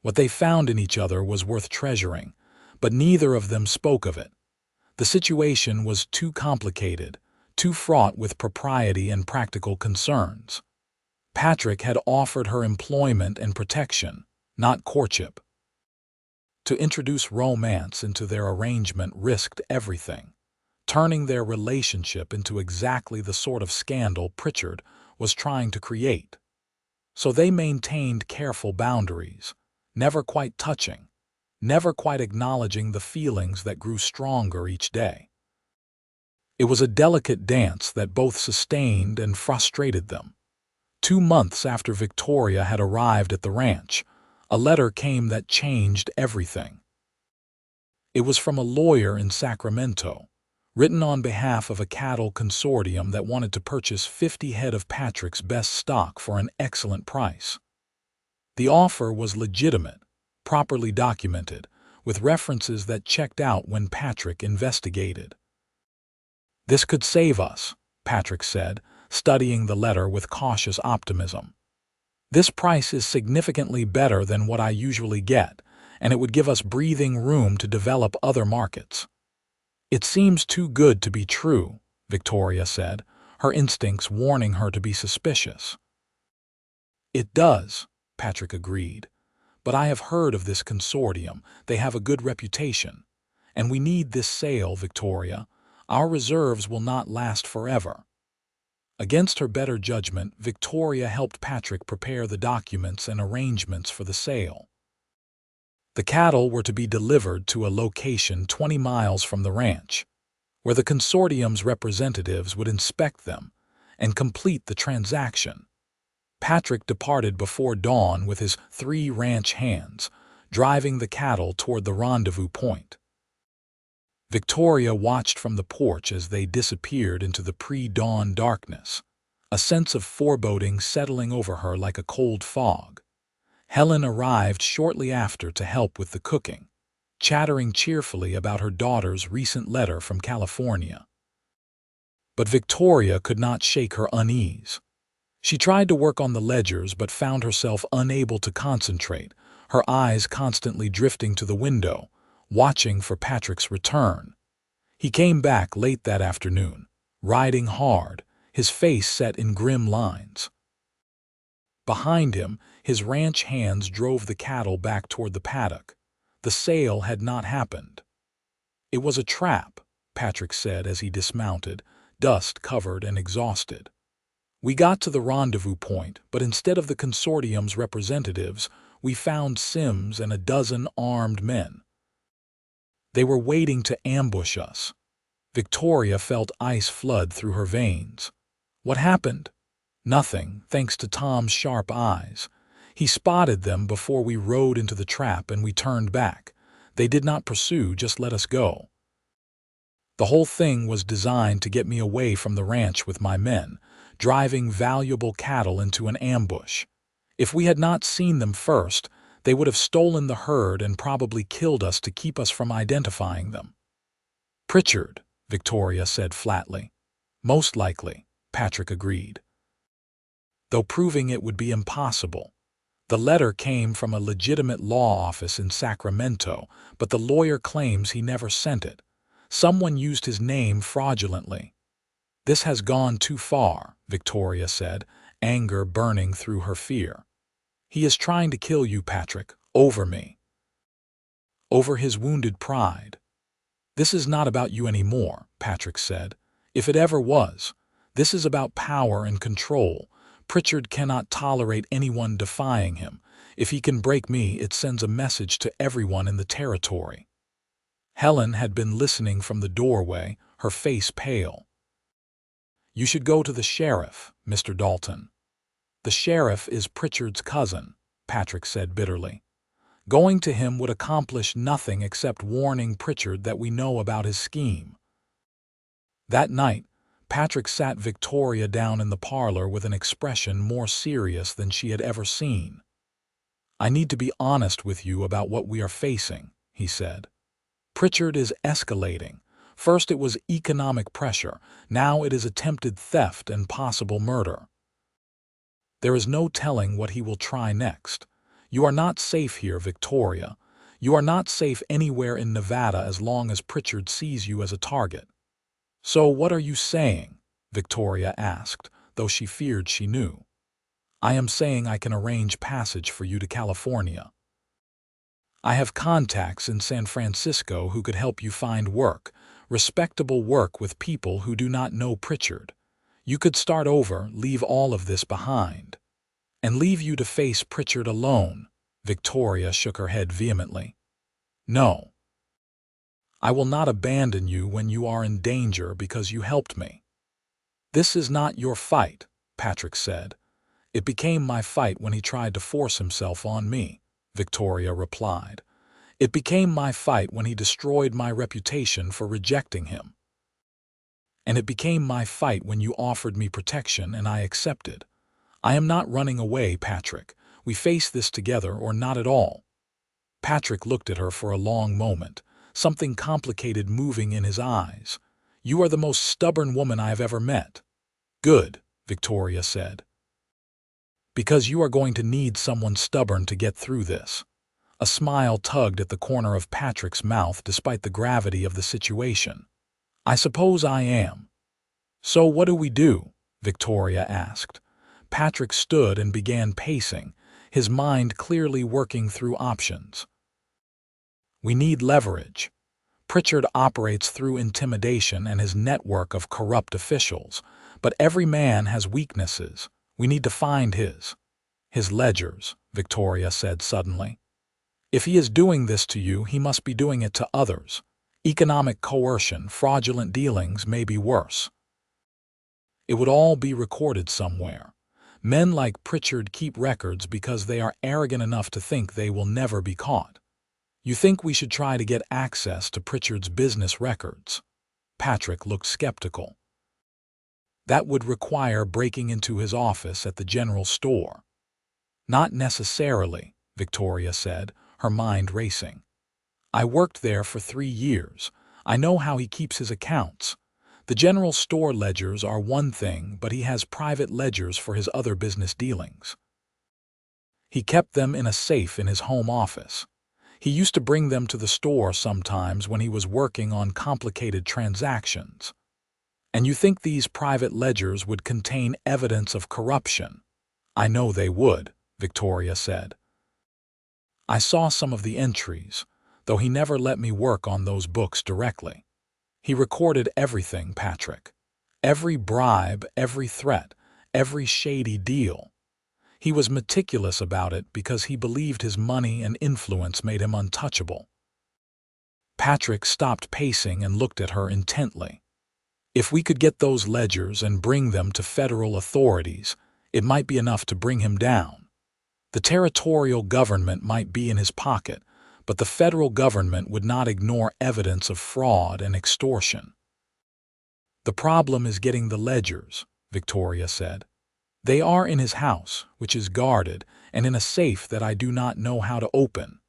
What they found in each other was worth treasuring, but neither of them spoke of it. The situation was too complicated, too fraught with propriety and practical concerns. Patrick had offered her employment and protection, not courtship. To introduce romance into their arrangement risked everything, turning their relationship into exactly the sort of scandal Pritchard was trying to create. So they maintained careful boundaries, never quite touching, never quite acknowledging the feelings that grew stronger each day. It was a delicate dance that both sustained and frustrated them. 2 months after Victoria had arrived at the ranch, a letter came that changed everything. It was from a lawyer in Sacramento, written on behalf of a cattle consortium that wanted to purchase 50 head of Patrick's best stock for an excellent price. The offer was legitimate, properly documented, with references that checked out when Patrick investigated. "This could save us," Patrick said, studying the letter with cautious optimism. "This price is significantly better than what I usually get, and it would give us breathing room to develop other markets." "It seems too good to be true," Victoria said, her instincts warning her to be suspicious. "It does," Patrick agreed. "But I have heard of this consortium. They have a good reputation. And we need this sale, Victoria. Our reserves will not last forever." Against her better judgment, Victoria helped Patrick prepare the documents and arrangements for the sale. The cattle were to be delivered to a location 20 miles from the ranch, where the consortium's representatives would inspect them and complete the transaction. Patrick departed before dawn with his 3 ranch hands, driving the cattle toward the rendezvous point. Victoria watched from the porch as they disappeared into the pre-dawn darkness, a sense of foreboding settling over her like a cold fog. Helen arrived shortly after to help with the cooking, chattering cheerfully about her daughter's recent letter from California. But Victoria could not shake her unease. She tried to work on the ledgers but found herself unable to concentrate, her eyes constantly drifting to the window, watching for Patrick's return. He came back late that afternoon, riding hard, his face set in grim lines. Behind him, his ranch hands drove the cattle back toward the paddock. The sale had not happened. "It was a trap," Patrick said as he dismounted, dust-covered and exhausted. "We got to the rendezvous point, but instead of the consortium's representatives, we found Sims and a dozen armed men. They were waiting to ambush us." Victoria felt ice flood through her veins. "What happened?" "Nothing, thanks to Tom's sharp eyes. He spotted them before we rode into the trap and we turned back. They did not pursue, just let us go. The whole thing was designed to get me away from the ranch with my men, driving valuable cattle into an ambush. If we had not seen them first, they would have stolen the herd and probably killed us to keep us from identifying them." "Pritchard," Victoria said flatly. "Most likely," Patrick agreed, though proving it would be impossible. The letter came from a legitimate law office in Sacramento, but the lawyer claims he never sent it. Someone used his name fraudulently. "This has gone too far," Victoria said, anger burning through her fear. "He is trying to kill you, Patrick, over me. Over his wounded pride." "This is not about you anymore," Patrick said. "If it ever was. This is about power and control. Pritchard cannot tolerate anyone defying him. If he can break me, it sends a message to everyone in the territory." Helen had been listening from the doorway, her face pale. "You should go to the sheriff, Mr. Dalton." "The sheriff is Pritchard's cousin," Patrick said bitterly. "Going to him would accomplish nothing except warning Pritchard that we know about his scheme." That night, Patrick sat Victoria down in the parlor with an expression more serious than she had ever seen. "I need to be honest with you about what we are facing," he said. "Pritchard is escalating. First it was economic pressure, now it is attempted theft and possible murder. There is no telling what he will try next. You are not safe here, Victoria. You are not safe anywhere in Nevada as long as Pritchard sees you as a target." "So what are you saying?" Victoria asked, though she feared she knew. "I am saying I can arrange passage for you to California. I have contacts in San Francisco who could help you find work, respectable work with people who do not know Pritchard. You could start over, leave all of this behind, and leave you to face Pritchard alone." Victoria shook her head vehemently. "No. I will not abandon you when you are in danger because you helped me." "This is not your fight," Patrick said. "It became my fight when he tried to force himself on me," Victoria replied. "It became my fight when he destroyed my reputation for rejecting him. And it became my fight when you offered me protection and I accepted. I am not running away, Patrick. We face this together or not at all." Patrick looked at her for a long moment, something complicated moving in his eyes. "You are the most stubborn woman I have ever met." "Good," Victoria said. "Because you are going to need someone stubborn to get through this." A smile tugged at the corner of Patrick's mouth despite the gravity of the situation. "I suppose I am." "So what do we do?" Victoria asked. Patrick stood and began pacing, his mind clearly working through options. "We need leverage. Pritchard operates through intimidation and his network of corrupt officials, but every man has weaknesses. We need to find his." "His ledgers," Victoria said suddenly. "If he is doing this to you, he must be doing it to others. Economic coercion, fraudulent dealings may be worse. It would all be recorded somewhere. Men like Pritchard keep records because they are arrogant enough to think they will never be caught." "You think we should try to get access to Pritchard's business records?" Patrick looked skeptical. "That would require breaking into his office at the general store." "Not necessarily," Victoria said, her mind racing. "I worked there for 3 years. I know how he keeps his accounts. The general store ledgers are one thing, but he has private ledgers for his other business dealings. He kept them in a safe in his home office. He used to bring them to the store sometimes when he was working on complicated transactions." "And you think these private ledgers would contain evidence of corruption?" "I know they would," Victoria said. "I saw some of the entries, though he never let me work on those books directly. He recorded everything, Patrick. Every bribe, every threat, every shady deal. He was meticulous about it because he believed his money and influence made him untouchable." Patrick stopped pacing and looked at her intently. "If we could get those ledgers and bring them to federal authorities, it might be enough to bring him down. The territorial government might be in his pocket, but the federal government would not ignore evidence of fraud and extortion." "The problem is getting the ledgers," Victoria said. "They are in his house, which is guarded, and in a safe that I do not know how to open."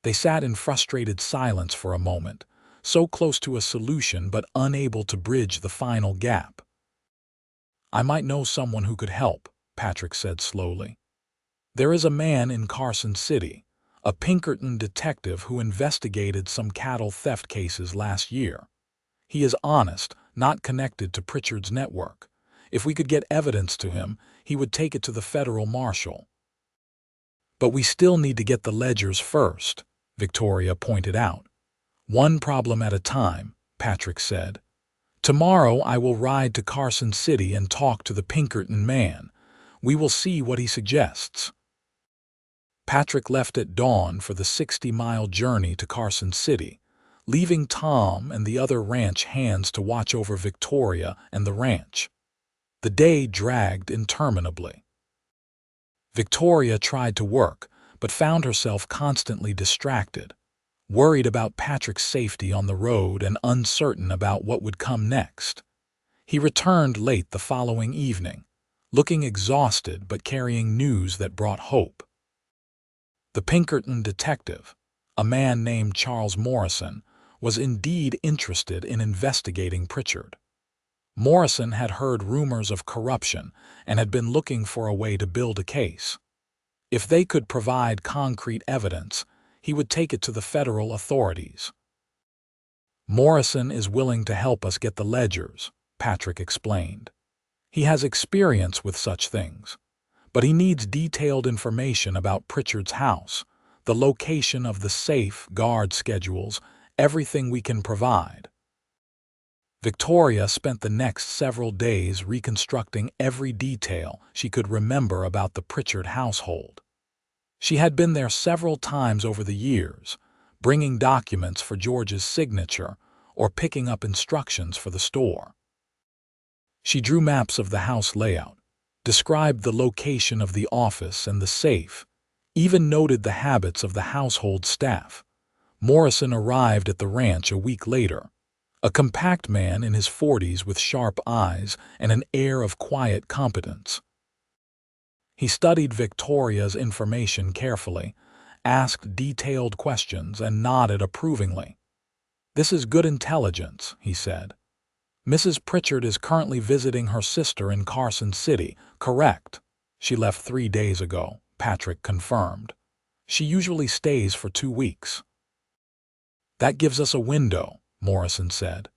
They sat in frustrated silence for a moment, so close to a solution but unable to bridge the final gap. "I might know someone who could help," Patrick said slowly. "There is a man in Carson City, a Pinkerton detective who investigated some cattle theft cases last year. He is honest, not connected to Pritchard's network. If we could get evidence to him, he would take it to the federal marshal." "But we still need to get the ledgers first," Victoria pointed out. "One problem at a time," Patrick said. "Tomorrow I will ride to Carson City and talk to the Pinkerton man. We will see what he suggests." Patrick left at dawn for the 60-mile journey to Carson City, leaving Tom and the other ranch hands to watch over Victoria and the ranch. The day dragged interminably. Victoria tried to work, but found herself constantly distracted, worried about Patrick's safety on the road and uncertain about what would come next. He returned late the following evening, looking exhausted but carrying news that brought hope. The Pinkerton detective, a man named Charles Morrison, was indeed interested in investigating Pritchard. Morrison had heard rumors of corruption and had been looking for a way to build a case. If they could provide concrete evidence, he would take it to the federal authorities. "Morrison is willing to help us get the ledgers," Patrick explained. "He has experience with such things, but he needs detailed information about Pritchard's house, the location of the safe, guard schedules, everything we can provide. Victoria spent the next several days reconstructing every detail she could remember about the Pritchard household. She had been there several times over the years, bringing documents for George's signature or picking up instructions for the store. She drew maps of the house layout, described the location of the office and the safe, even noted the habits of the household staff. Morrison arrived at the ranch a week later, a compact man in his 40s with sharp eyes and an air of quiet competence. He studied Victoria's information carefully, asked detailed questions, and nodded approvingly. "This is good intelligence," he said. "Mrs. Pritchard is currently visiting her sister in Carson City, correct?" "She left 3 days ago," Patrick confirmed. "She usually stays for 2 weeks." "That gives us a window," Morrison said.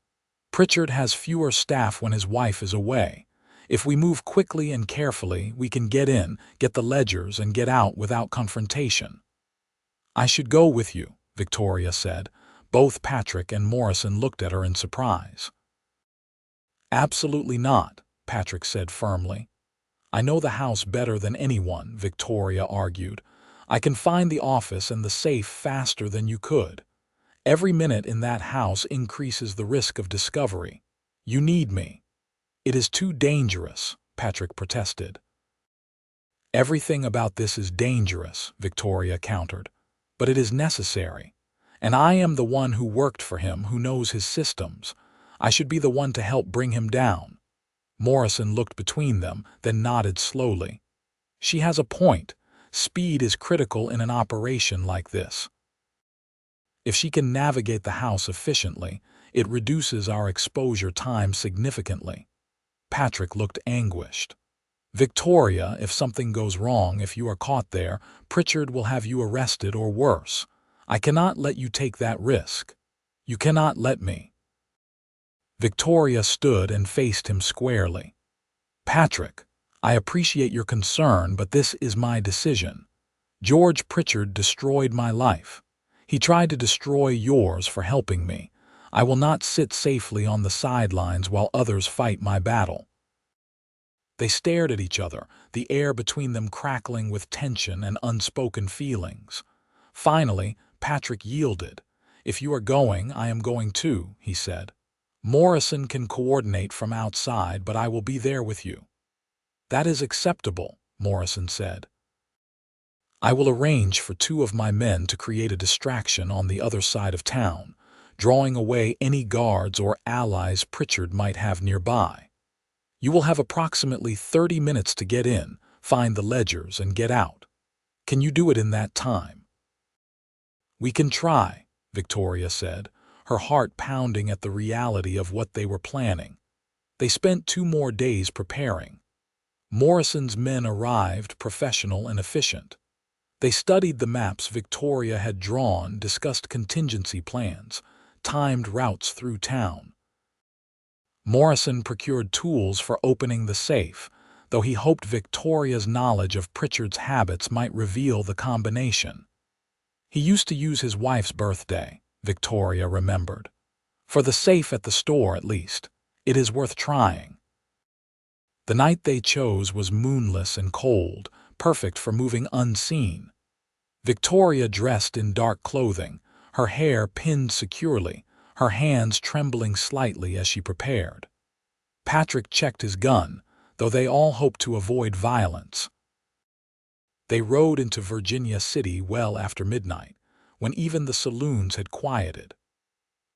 "Pritchard has fewer staff when his wife is away. If we move quickly and carefully, we can get in, get the ledgers, and get out without confrontation." "I should go with you," Victoria said. Both Patrick and Morrison looked at her in surprise. "Absolutely not," Patrick said firmly. "I know the house better than anyone," Victoria argued. "I can find the office and the safe faster than you could. Every minute in that house increases the risk of discovery. You need me." "It is too dangerous," Patrick protested. "Everything about this is dangerous," Victoria countered. "But it is necessary. And I am the one who worked for him, who knows his systems. I should be the one to help bring him down." Morrison looked between them, then nodded slowly. "She has a point. Speed is critical in an operation like this. If she can navigate the house efficiently, it reduces our exposure time significantly." Patrick looked anguished. "Victoria, if something goes wrong, if you are caught there, Pritchard will have you arrested or worse. I cannot let you take that risk. You cannot let me." Victoria stood and faced him squarely. "Patrick, I appreciate your concern, but this is my decision. George Pritchard destroyed my life. He tried to destroy yours for helping me. I will not sit safely on the sidelines while others fight my battle." They stared at each other, the air between them crackling with tension and unspoken feelings. Finally, Patrick yielded. "If you are going, I am going too," he said. "Morrison can coordinate from outside, but I will be there with you." "That is acceptable," Morrison said. "I will arrange for 2 of my men to create a distraction on the other side of town, drawing away any guards or allies Pritchard might have nearby. You will have approximately 30 minutes to get in, find the ledgers, and get out. Can you do it in that time?" "We can try," Victoria said, her heart pounding at the reality of what they were planning. They spent 2 more days preparing. Morrison's men arrived, professional and efficient. They studied the maps Victoria had drawn, discussed contingency plans, timed routes through town. Morrison procured tools for opening the safe, though he hoped Victoria's knowledge of Pritchard's habits might reveal the combination. "He used to use his wife's birthday," Victoria remembered. "For the safe at the store, at least. It is worth trying." The night they chose was moonless and cold, perfect for moving unseen. Victoria dressed in dark clothing, her hair pinned securely, her hands trembling slightly as she prepared. Patrick checked his gun, though they all hoped to avoid violence. They rode into Virginia City well after midnight, when even the saloons had quieted.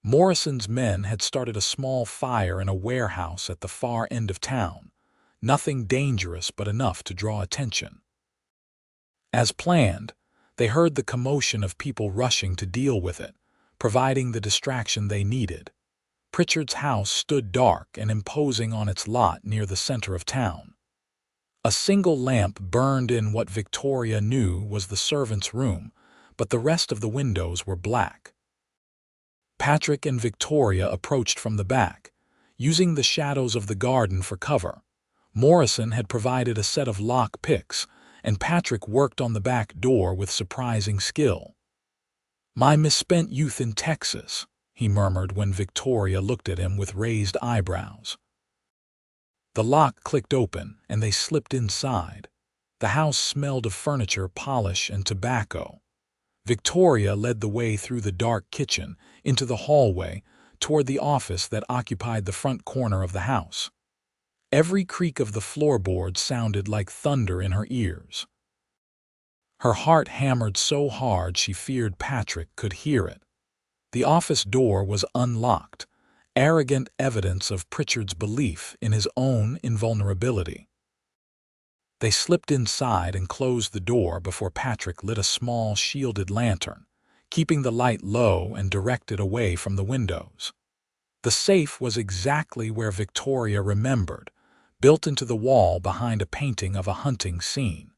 Morrison's men had started a small fire in a warehouse at the far end of town, nothing dangerous but enough to draw attention. As planned, they heard the commotion of people rushing to deal with it, providing the distraction they needed. Pritchard's house stood dark and imposing on its lot near the center of town. A single lamp burned in what Victoria knew was the servants' room, but the rest of the windows were black. Patrick and Victoria approached from the back, using the shadows of the garden for cover. Morrison had provided a set of lock picks, and Patrick worked on the back door with surprising skill. "My misspent youth in Texas," he murmured when Victoria looked at him with raised eyebrows. The lock clicked open, and they slipped inside. The house smelled of furniture, polish, and tobacco. Victoria led the way through the dark kitchen, into the hallway, toward the office that occupied the front corner of the house. Every creak of the floorboards sounded like thunder in her ears. Her heart hammered so hard she feared Patrick could hear it. The office door was unlocked, arrogant evidence of Pritchard's belief in his own invulnerability. They slipped inside and closed the door before Patrick lit a small shielded lantern, keeping the light low and directed away from the windows. The safe was exactly where Victoria remembered, built into the wall behind a painting of a hunting scene.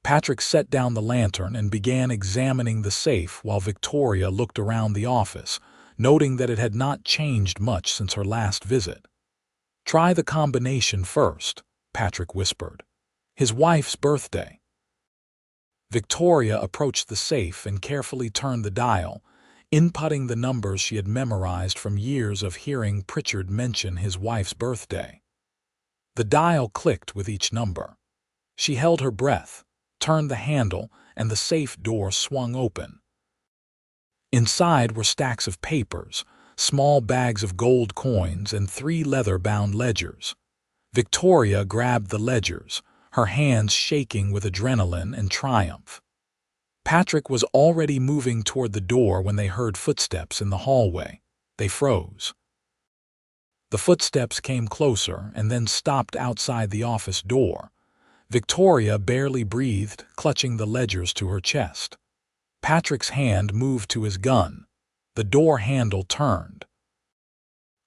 Patrick set down the lantern and began examining the safe while Victoria looked around the office, noting that it had not changed much since her last visit. "Try the combination first," Patrick whispered. "His wife's birthday." Victoria approached the safe and carefully turned the dial, inputting the numbers she had memorized from years of hearing Pritchard mention his wife's birthday. The dial clicked with each number. She held her breath, turned the handle, and the safe door swung open. Inside were stacks of papers, small bags of gold coins, and 3 leather-bound ledgers. Victoria grabbed the ledgers, her hands shaking with adrenaline and triumph. Patrick was already moving toward the door when they heard footsteps in the hallway. They froze. The footsteps came closer and then stopped outside the office door. Victoria barely breathed, clutching the ledgers to her chest. Patrick's hand moved to his gun. The door handle turned.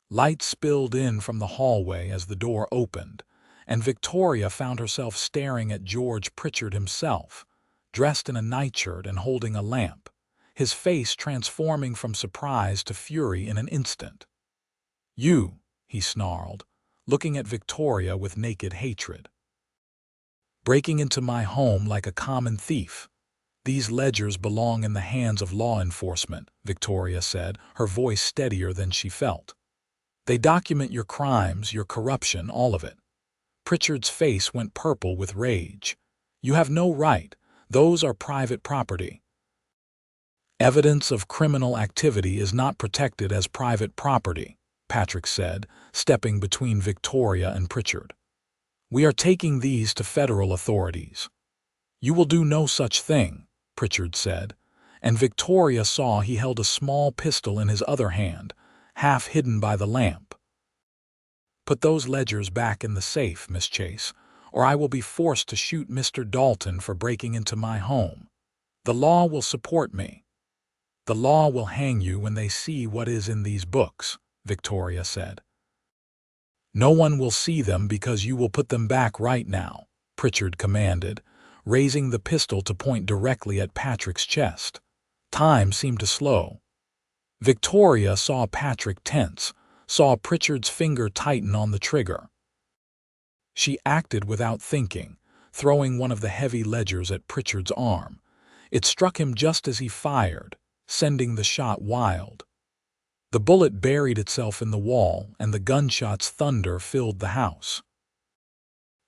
Light spilled in from the hallway as the door opened, and Victoria found herself staring at George Pritchard himself, dressed in a nightshirt and holding a lamp, his face transforming from surprise to fury in an instant. "You," he snarled, looking at Victoria with naked hatred. "Breaking into my home like a common thief. These ledgers belong in the hands of law enforcement," Victoria said, her voice steadier than she felt. "They document your crimes, your corruption, all of it." Pritchard's face went purple with rage. "You have no right. Those are private property." "Evidence of criminal activity is not protected as private property," Patrick said, stepping between Victoria and Pritchard. "We are taking these to federal authorities." "You will do no such thing," Pritchard said, and Victoria saw he held a small pistol in his other hand, half hidden by the lamp. "Put those ledgers back in the safe, Miss Chase, or I will be forced to shoot Mr. Dalton for breaking into my home. The law will support me." "The law will hang you when they see what is in these books," Victoria said. "No one will see them because you will put them back right now," Pritchard commanded, raising the pistol to point directly at Patrick's chest. Time seemed to slow. Victoria saw Patrick tense, saw Pritchard's finger tighten on the trigger. She acted without thinking, throwing one of the heavy ledgers at Pritchard's arm. It struck him just as he fired, sending the shot wild. The bullet buried itself in the wall, and the gunshot's thunder filled the house.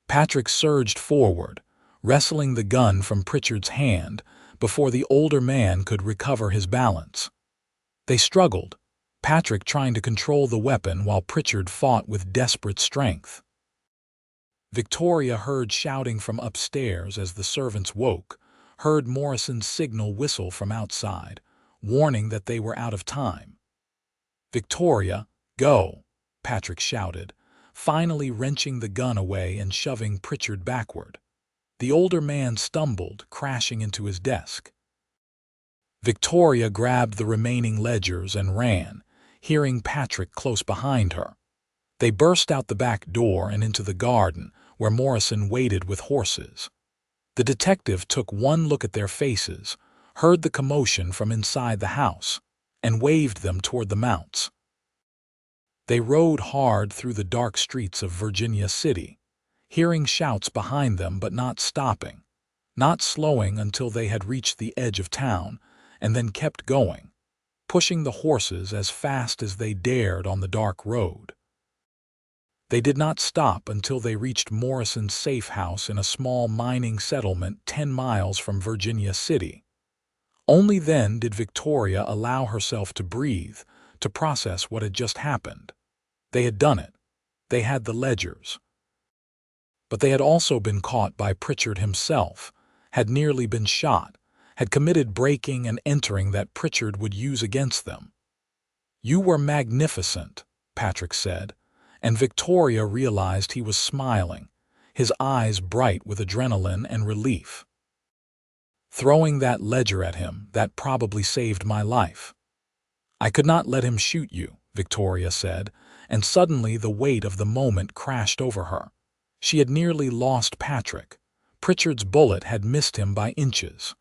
Patrick surged forward, wresting the gun from Pritchard's hand before the older man could recover his balance. They struggled, Patrick trying to control the weapon while Pritchard fought with desperate strength. Victoria heard shouting from upstairs as the servants woke, heard Morrison's signal whistle from outside, warning that they were out of time. "Victoria, go," Patrick shouted, finally wrenching the gun away and shoving Pritchard backward. The older man stumbled, crashing into his desk. Victoria grabbed the remaining ledgers and ran, hearing Patrick close behind her. They burst out the back door and into the garden, where Morrison waited with horses. The detective took one look at their faces, heard the commotion from inside the house, and waved them toward the mounts. They rode hard through the dark streets of Virginia City. hearing shouts behind them but not stopping, not slowing until they had reached the edge of town, and then kept going, pushing the horses as fast as they dared on the dark road. They did not stop until they reached Morrison's safe house in a small mining settlement 10 miles from Virginia City. Only then did Victoria allow herself to breathe, to process what had just happened. They had done it. They had the ledgers. But they had also been caught by Pritchard himself, had nearly been shot, had committed breaking and entering that Pritchard would use against them. "You were magnificent," Patrick said, and Victoria realized he was smiling, his eyes bright with adrenaline and relief. "Throwing that ledger at him, that probably saved my life." "I could not let him shoot you," Victoria said, and suddenly the weight of the moment crashed over her. She had nearly lost Patrick. Pritchard's bullet had missed him by inches.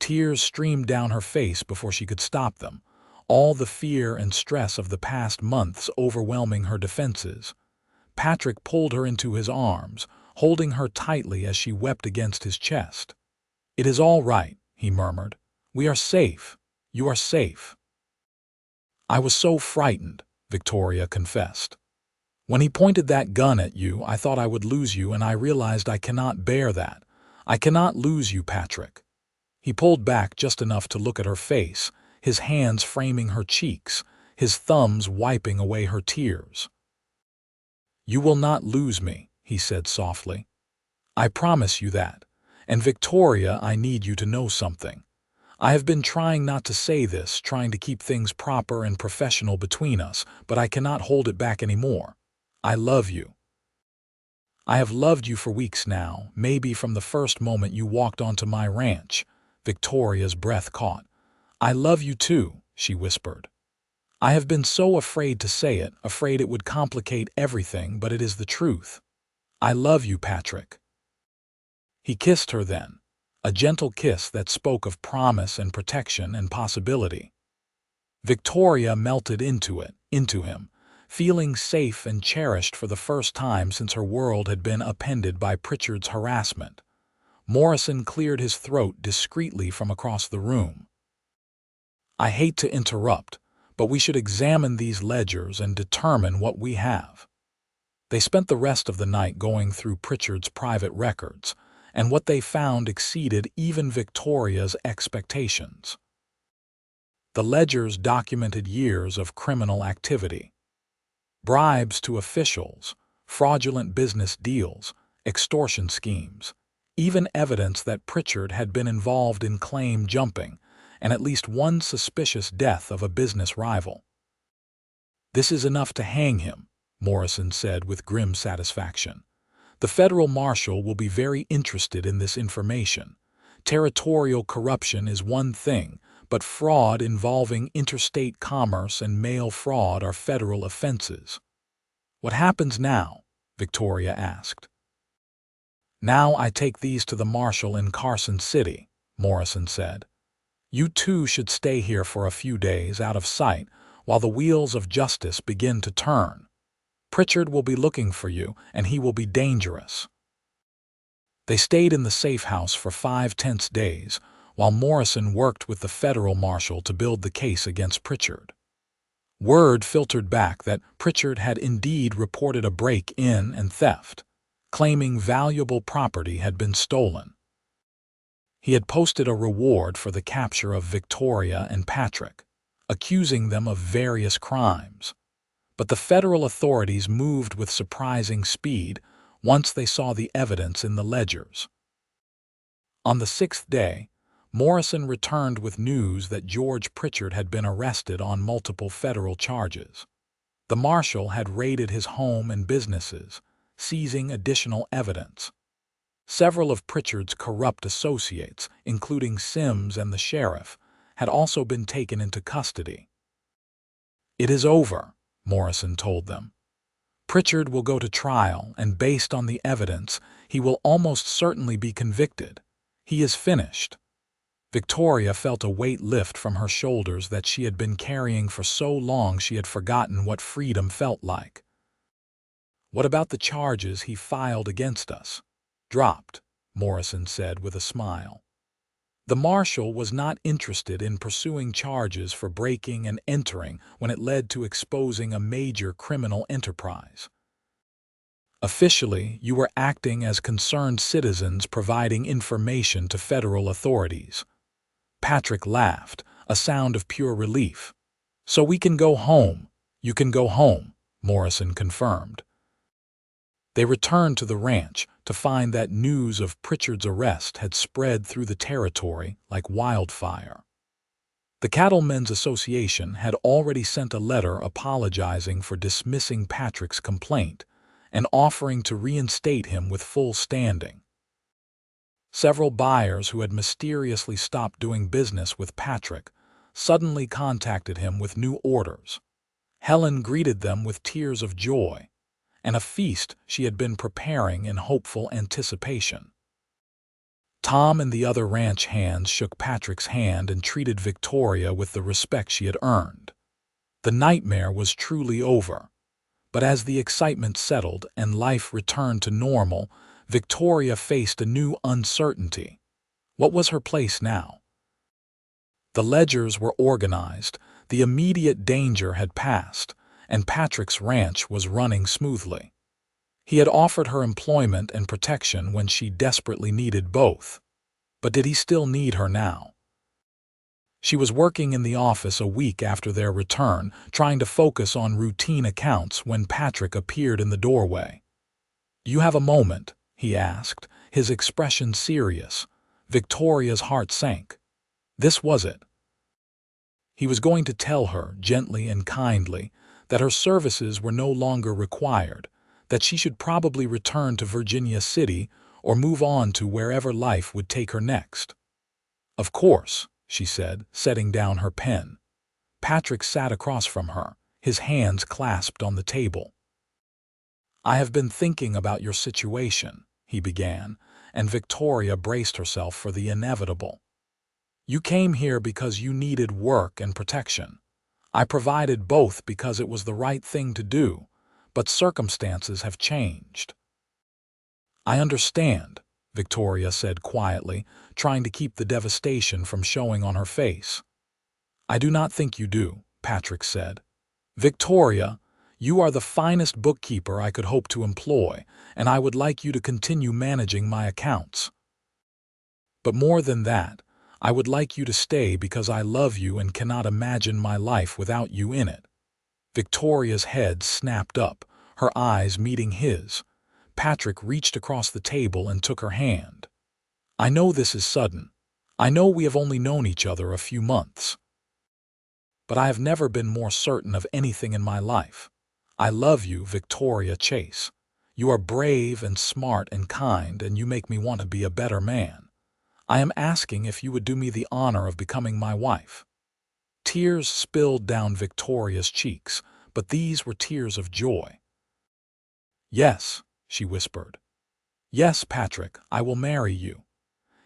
Tears streamed down her face before she could stop them, all the fear and stress of the past months overwhelming her defenses. Patrick pulled her into his arms, holding her tightly as she wept against his chest. "It is all right," he murmured. "We are safe. You are safe." "I was so frightened," Victoria confessed. "When he pointed that gun at you, I thought I would lose you, and I realized I cannot bear that. I cannot lose you, Patrick." He pulled back just enough to look at her face, his hands framing her cheeks, his thumbs wiping away her tears. "You will not lose me," he said softly. "I promise you that. And Victoria, I need you to know something. I have been trying not to say this, trying to keep things proper and professional between us, but I cannot hold it back anymore. I love you. I have loved you for weeks now, maybe from the first moment you walked onto my ranch." Victoria's breath caught. "I love you too," she whispered. "I have been so afraid to say it, afraid it would complicate everything, but it is the truth. I love you, Patrick." He kissed her then, a gentle kiss that spoke of promise and protection and possibility. Victoria melted into him, feeling safe and cherished for the first time since her world had been upended by Pritchard's harassment. Morrison cleared his throat discreetly from across the room. "I hate to interrupt, but we should examine these ledgers and determine what we have." They spent the rest of the night going through Pritchard's private records, and what they found exceeded even Victoria's expectations. The ledgers documented years of criminal activity. Bribes to officials, fraudulent business deals, extortion schemes, even evidence that Pritchard had been involved in claim jumping, and at least one suspicious death of a business rival. "This is enough to hang him," Morrison said with grim satisfaction. "The federal marshal will be very interested in this information. Territorial corruption is one thing, but fraud involving interstate commerce and mail fraud are federal offenses." "What happens now?" Victoria asked. "Now I take these to the marshal in Carson City," Morrison said. "You two should stay here for a few days out of sight while the wheels of justice begin to turn. Pritchard will be looking for you, and he will be dangerous." They stayed in the safe house for 5 tense days, while Morrison worked with the federal marshal to build the case against Pritchard. Word filtered back that Pritchard had indeed reported a break-in and theft, claiming valuable property had been stolen. He had posted a reward for the capture of Victoria and Patrick, accusing them of various crimes. But the federal authorities moved with surprising speed once they saw the evidence in the ledgers. On the 6th day, Morrison returned with news that George Pritchard had been arrested on multiple federal charges. The marshal had raided his home and businesses, seizing additional evidence. Several of Pritchard's corrupt associates, including Sims and the sheriff, had also been taken into custody. "It is over," Morrison told them. "Pritchard will go to trial, and based on the evidence, he will almost certainly be convicted. He is finished." Victoria felt a weight lift from her shoulders that she had been carrying for so long she had forgotten what freedom felt like. What about the charges he filed against us? Dropped, Morrison said with a smile. The marshal was not interested in pursuing charges for breaking and entering when it led to exposing a major criminal enterprise. Officially, you were acting as concerned citizens providing information to federal authorities. Patrick laughed, a sound of pure relief. So we can go home. You can go home, Morrison confirmed. They returned to the ranch to find that news of Pritchard's arrest had spread through the territory like wildfire. The Cattlemen's Association had already sent a letter apologizing for dismissing Patrick's complaint and offering to reinstate him with full standing. Several buyers who had mysteriously stopped doing business with Patrick suddenly contacted him with new orders. Helen greeted them with tears of joy, and a feast she had been preparing in hopeful anticipation. Tom and the other ranch hands shook Patrick's hand and treated Victoria with the respect she had earned. The nightmare was truly over, but as the excitement settled and life returned to normal, Victoria faced a new uncertainty. What was her place now? The ledgers were organized, the immediate danger had passed, and Patrick's ranch was running smoothly. He had offered her employment and protection when she desperately needed both. But did he still need her now? She was working in the office a week after their return, trying to focus on routine accounts when Patrick appeared in the doorway. "You have a moment?" he asked, his expression serious. Victoria's heart sank. This was it. He was going to tell her, gently and kindly, that her services were no longer required, that she should probably return to Virginia City or move on to wherever life would take her next. "Of course," she said, setting down her pen. Patrick sat across from her, his hands clasped on the table. "I have been thinking about your situation," he began, and Victoria braced herself for the inevitable. "You came here because you needed work and protection. I provided both because it was the right thing to do, but circumstances have changed." "I understand," Victoria said quietly, trying to keep the devastation from showing on her face. "I do not think you do," Patrick said. "Victoria, you are the finest bookkeeper I could hope to employ, and I would like you to continue managing my accounts. But more than that, I would like you to stay because I love you and cannot imagine my life without you in it." Victoria's head snapped up, her eyes meeting his. Patrick reached across the table and took her hand. "I know this is sudden. I know we have only known each other a few months. But I have never been more certain of anything in my life. I love you, Victoria Chase. You are brave and smart and kind, and you make me want to be a better man. I am asking if you would do me the honor of becoming my wife." Tears spilled down Victoria's cheeks, but these were tears of joy. "Yes," she whispered. "Yes, Patrick, I will marry you."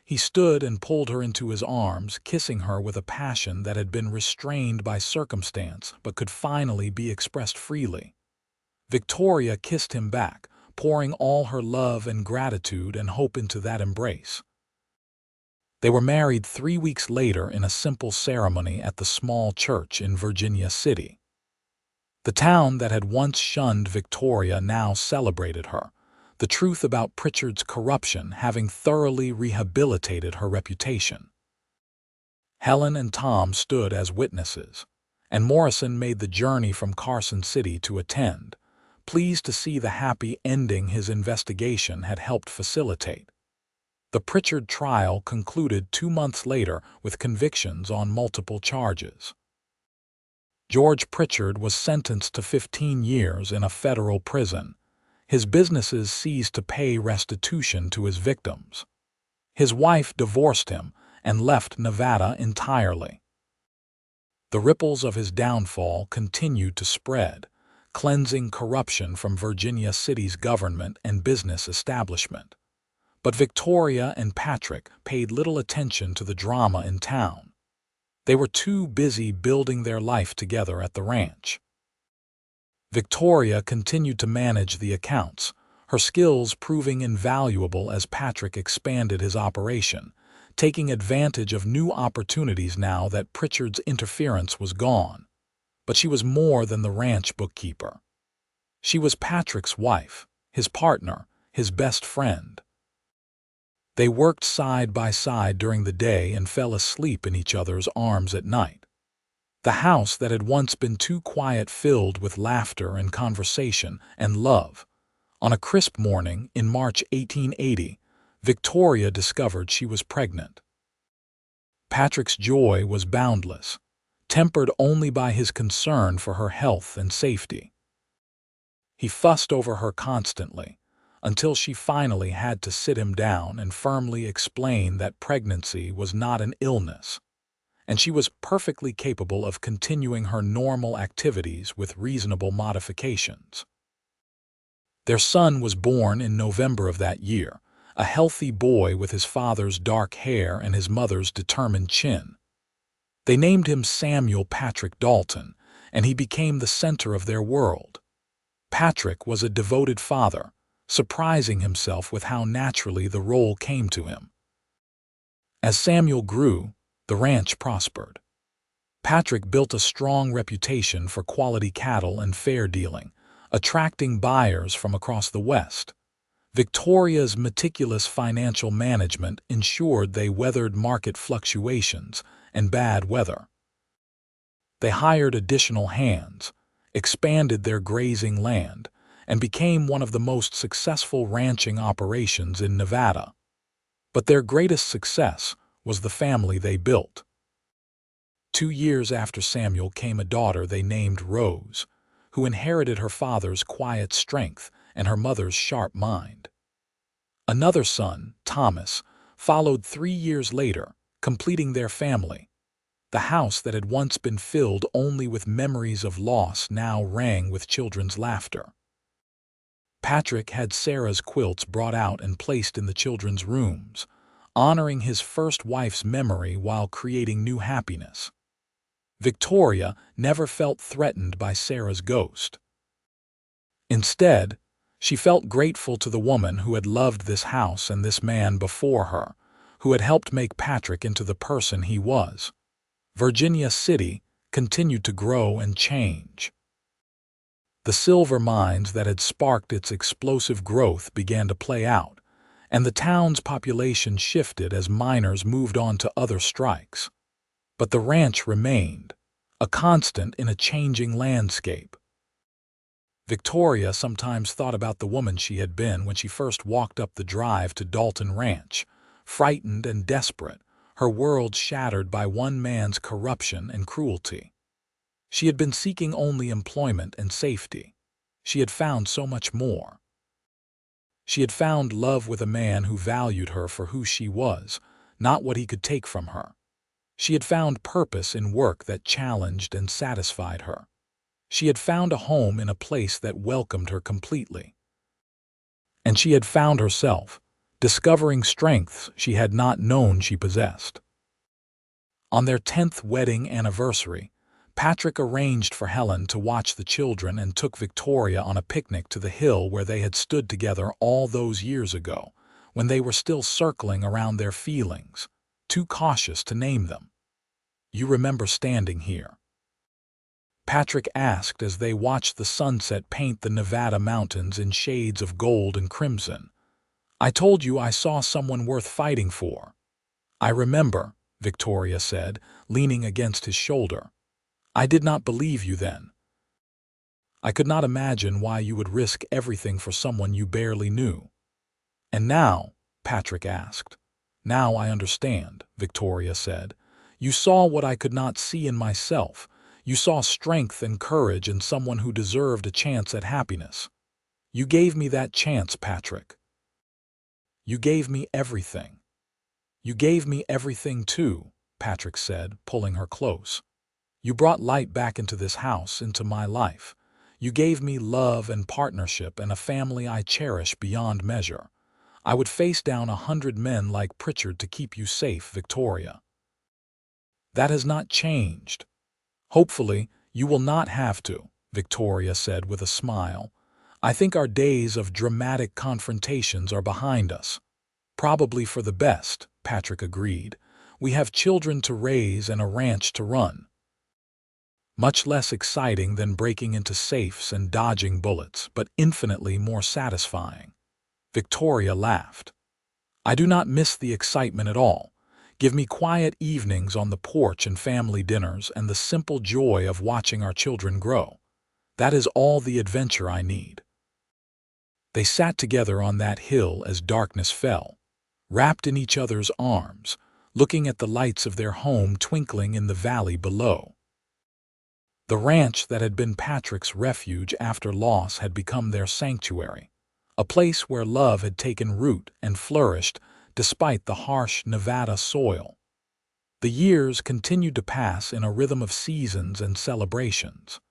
He stood and pulled her into his arms, kissing her with a passion that had been restrained by circumstance but could finally be expressed freely. Victoria kissed him back, pouring all her love and gratitude and hope into that embrace. They were married 3 weeks later in a simple ceremony at the small church in Virginia City. The town that had once shunned Victoria now celebrated her, the truth about Pritchard's corruption having thoroughly rehabilitated her reputation. Helen and Tom stood as witnesses, and Morrison made the journey from Carson City to attend, pleased to see the happy ending his investigation had helped facilitate. The Pritchard trial concluded 2 months later with convictions on multiple charges. George Pritchard was sentenced to 15 years in a federal prison. His businesses ceased to pay restitution to his victims. His wife divorced him and left Nevada entirely. The ripples of his downfall continued to spread, cleansing corruption from Virginia City's government and business establishment. But Victoria and Patrick paid little attention to the drama in town. They were too busy building their life together at the ranch. Victoria continued to manage the accounts, her skills proving invaluable as Patrick expanded his operation, taking advantage of new opportunities now that Pritchard's interference was gone. But she was more than the ranch bookkeeper. She was Patrick's wife, his partner, his best friend. They worked side by side during the day and fell asleep in each other's arms at night. The house that had once been too quiet filled with laughter and conversation and love. On a crisp morning in March 1880, Victoria discovered she was pregnant. Patrick's joy was boundless, tempered only by his concern for her health and safety. He fussed over her constantly, until she finally had to sit him down and firmly explain that pregnancy was not an illness, and she was perfectly capable of continuing her normal activities with reasonable modifications. Their son was born in November of that year, a healthy boy with his father's dark hair and his mother's determined chin. They named him Samuel Patrick Dalton, and he became the center of their world. Patrick was a devoted father, surprising himself with how naturally the role came to him. As Samuel grew, the ranch prospered. Patrick built a strong reputation for quality cattle and fair dealing, attracting buyers from across the West. Victoria's meticulous financial management ensured they weathered market fluctuations and bad weather. They hired additional hands, expanded their grazing land, and became one of the most successful ranching operations in Nevada. But their greatest success was the family they built. 2 years after Samuel came a daughter they named Rose, who inherited her father's quiet strength and her mother's sharp mind. Another son, Thomas, followed 3 years later, completing their family. The house that had once been filled only with memories of loss now rang with children's laughter. Patrick had Sarah's quilts brought out and placed in the children's rooms, honoring his first wife's memory while creating new happiness. Victoria never felt threatened by Sarah's ghost. Instead, she felt grateful to the woman who had loved this house and this man before her, who had helped make Patrick into the person he was. Virginia City continued to grow and change. The silver mines that had sparked its explosive growth began to play out, and the town's population shifted as miners moved on to other strikes. But the ranch remained, a constant in a changing landscape. Victoria sometimes thought about the woman she had been when she first walked up the drive to Dalton Ranch, frightened and desperate, her world shattered by one man's corruption and cruelty. She had been seeking only employment and safety. She had found so much more. She had found love with a man who valued her for who she was, not what he could take from her. She had found purpose in work that challenged and satisfied her. She had found a home in a place that welcomed her completely. And she had found herself, discovering strengths she had not known she possessed. On their 10th wedding anniversary, Patrick arranged for Helen to watch the children and took Victoria on a picnic to the hill where they had stood together all those years ago, when they were still circling around their feelings, too cautious to name them. "You remember standing here?" Patrick asked as they watched the sunset paint the Nevada mountains in shades of gold and crimson. "I told you I saw someone worth fighting for." "I remember," Victoria said, leaning against his shoulder. "I did not believe you then. I could not imagine why you would risk everything for someone you barely knew." "And now?" Patrick asked. "Now I understand," Victoria said. "You saw what I could not see in myself. You saw strength and courage in someone who deserved a chance at happiness. You gave me that chance, Patrick. You gave me everything." "You gave me everything too," Patrick said, pulling her close. "You brought light back into this house, into my life. You gave me love and partnership and a family I cherish beyond measure. I would face down 100 men like Pritchard to keep you safe, Victoria. That has not changed. Hopefully, you will not have to," Victoria said with a smile. "I think our days of dramatic confrontations are behind us." "Probably for the best," Patrick agreed. "We have children to raise and a ranch to run." "Much less exciting than breaking into safes and dodging bullets, but infinitely more satisfying." Victoria laughed. "I do not miss the excitement at all. Give me quiet evenings on the porch and family dinners and the simple joy of watching our children grow. That is all the adventure I need." They sat together on that hill as darkness fell, wrapped in each other's arms, looking at the lights of their home twinkling in the valley below. The ranch that had been Patrick's refuge after loss had become their sanctuary, a place where love had taken root and flourished despite the harsh Nevada soil. The years continued to pass in a rhythm of seasons and celebrations.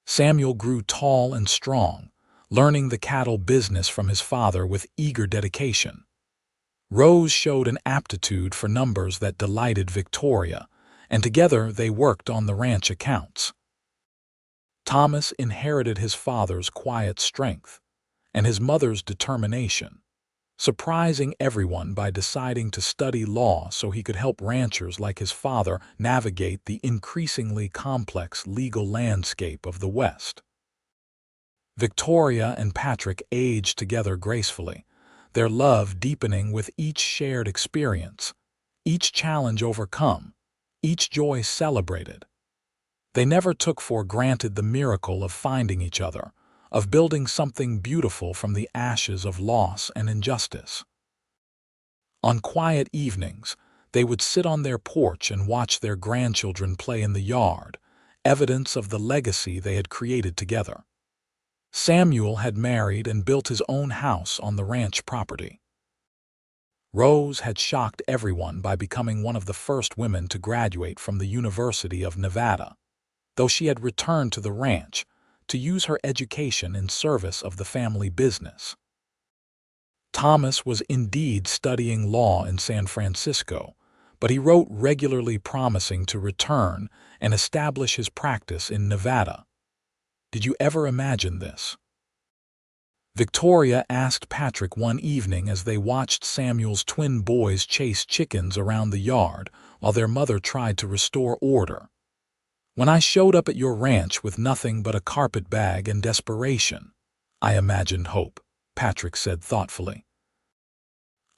Samuel grew tall and strong, learning the cattle business from his father with eager dedication. Rose showed an aptitude for numbers that delighted Victoria, and together they worked on the ranch accounts. Thomas inherited his father's quiet strength and his mother's determination, surprising everyone by deciding to study law so he could help ranchers like his father navigate the increasingly complex legal landscape of the West. Victoria and Patrick aged together gracefully, their love deepening with each shared experience, each challenge overcome, each joy celebrated. They never took for granted the miracle of finding each other, of building something beautiful from the ashes of loss and injustice. On quiet evenings, they would sit on their porch and watch their grandchildren play in the yard, evidence of the legacy they had created together. Samuel had married and built his own house on the ranch property. Rose had shocked everyone by becoming one of the first women to graduate from the University of Nevada, though she had returned to the ranch to use her education in service of the family business. Thomas was indeed studying law in San Francisco, but he wrote regularly promising to return and establish his practice in Nevada. "Did you ever imagine this?" Victoria asked Patrick one evening as they watched Samuel's twin boys chase chickens around the yard while their mother tried to restore order. "When I showed up at your ranch with nothing but a carpet bag and desperation, I imagined hope," Patrick said thoughtfully.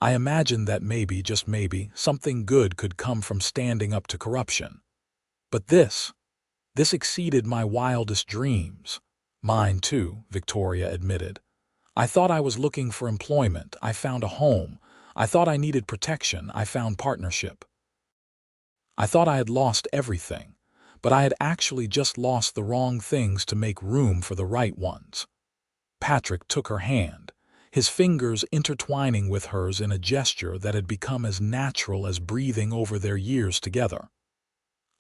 "I imagined that maybe, just maybe, something good could come from standing up to corruption. But this exceeded my wildest dreams." "Mine too," Victoria admitted. "I thought I was looking for employment. I found a home. I thought I needed protection. I found partnership. I thought I had lost everything, but I had actually just lost the wrong things to make room for the right ones." Patrick took her hand, his fingers intertwining with hers in a gesture that had become as natural as breathing over their years together.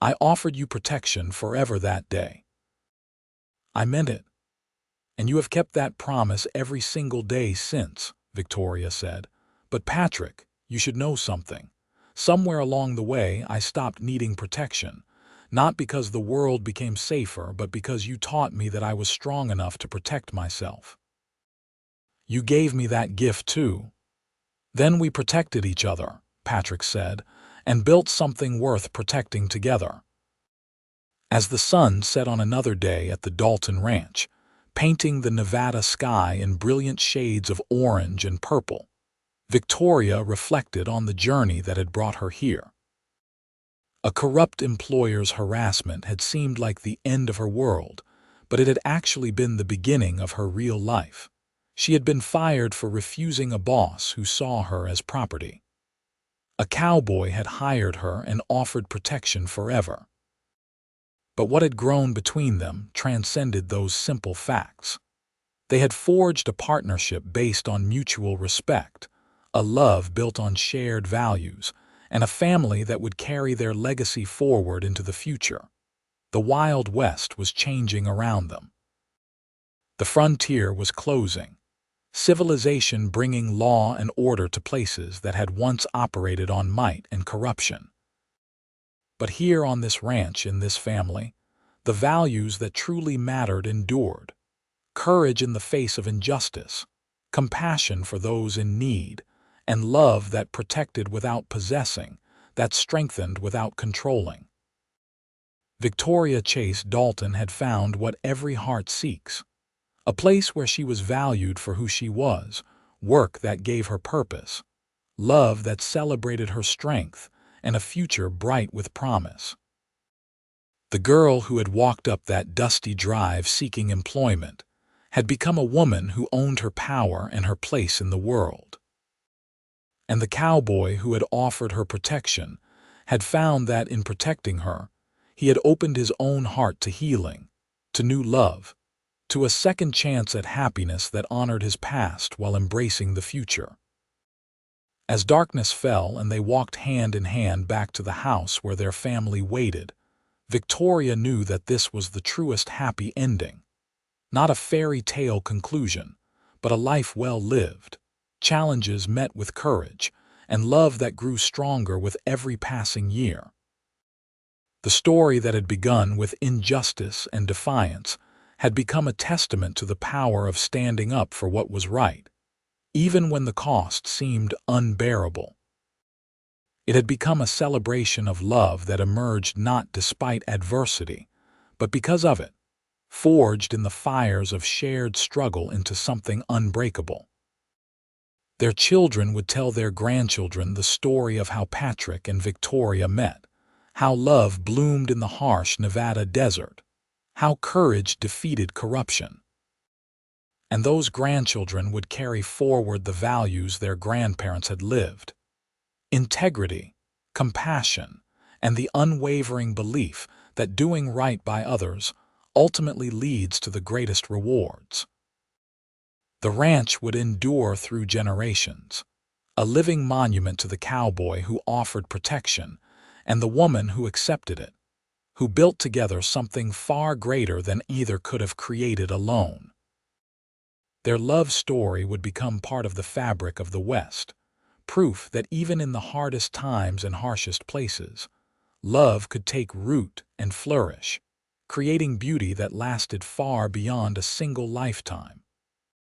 "I offered you protection forever that day. I meant it. And you have kept that promise every single day since," Victoria said. "But Patrick, you should know something. Somewhere along the way, I stopped needing protection, not because the world became safer, but because you taught me that I was strong enough to protect myself. You gave me that gift too." "Then we protected each other," Patrick said, "and built something worth protecting together." As the sun set on another day at the Dalton Ranch, painting the Nevada sky in brilliant shades of orange and purple, Victoria reflected on the journey that had brought her here. A corrupt employer's harassment had seemed like the end of her world, but it had actually been the beginning of her real life. She had been fired for refusing a boss who saw her as property. A cowboy had hired her and offered protection forever. But what had grown between them transcended those simple facts. They had forged a partnership based on mutual respect, a love built on shared values, and a family that would carry their legacy forward into the future. The Wild West was changing around them. The frontier was closing, civilization bringing law and order to places that had once operated on might and corruption. But here on this ranch, in this family, The values that truly mattered endured: courage in the face of injustice, compassion for those in need, and love that protected without possessing, that strengthened without controlling. Victoria Chase Dalton had found what every heart seeks: a place where she was valued for who she was, work that gave her purpose, love that celebrated her strength, and a future bright with promise. The girl who had walked up that dusty drive seeking employment had become a woman who owned her power and her place in the world. And the cowboy who had offered her protection had found that in protecting her, he had opened his own heart to healing, to new love, to a second chance at happiness that honored his past while embracing the future. As darkness fell and they walked hand in hand back to the house where their family waited, Victoria knew that this was the truest happy ending. Not a fairy tale conclusion, but a life well lived, challenges met with courage, and love that grew stronger with every passing year. The story that had begun with injustice and defiance had become a testament to the power of standing up for what was right, even when the cost seemed unbearable. It had become a celebration of love that emerged not despite adversity, but because of it, forged in the fires of shared struggle into something unbreakable. Their children would tell their grandchildren the story of how Patrick and Victoria met, how love bloomed in the harsh Nevada desert, how courage defeated corruption. And those grandchildren would carry forward the values their grandparents had lived: integrity, compassion, and the unwavering belief that doing right by others ultimately leads to the greatest rewards. The ranch would endure through generations, a living monument to the cowboy who offered protection and the woman who accepted it, who built together something far greater than either could have created alone. Their love story would become part of the fabric of the West, proof that even in the hardest times and harshest places, love could take root and flourish, creating beauty that lasted far beyond a single lifetime.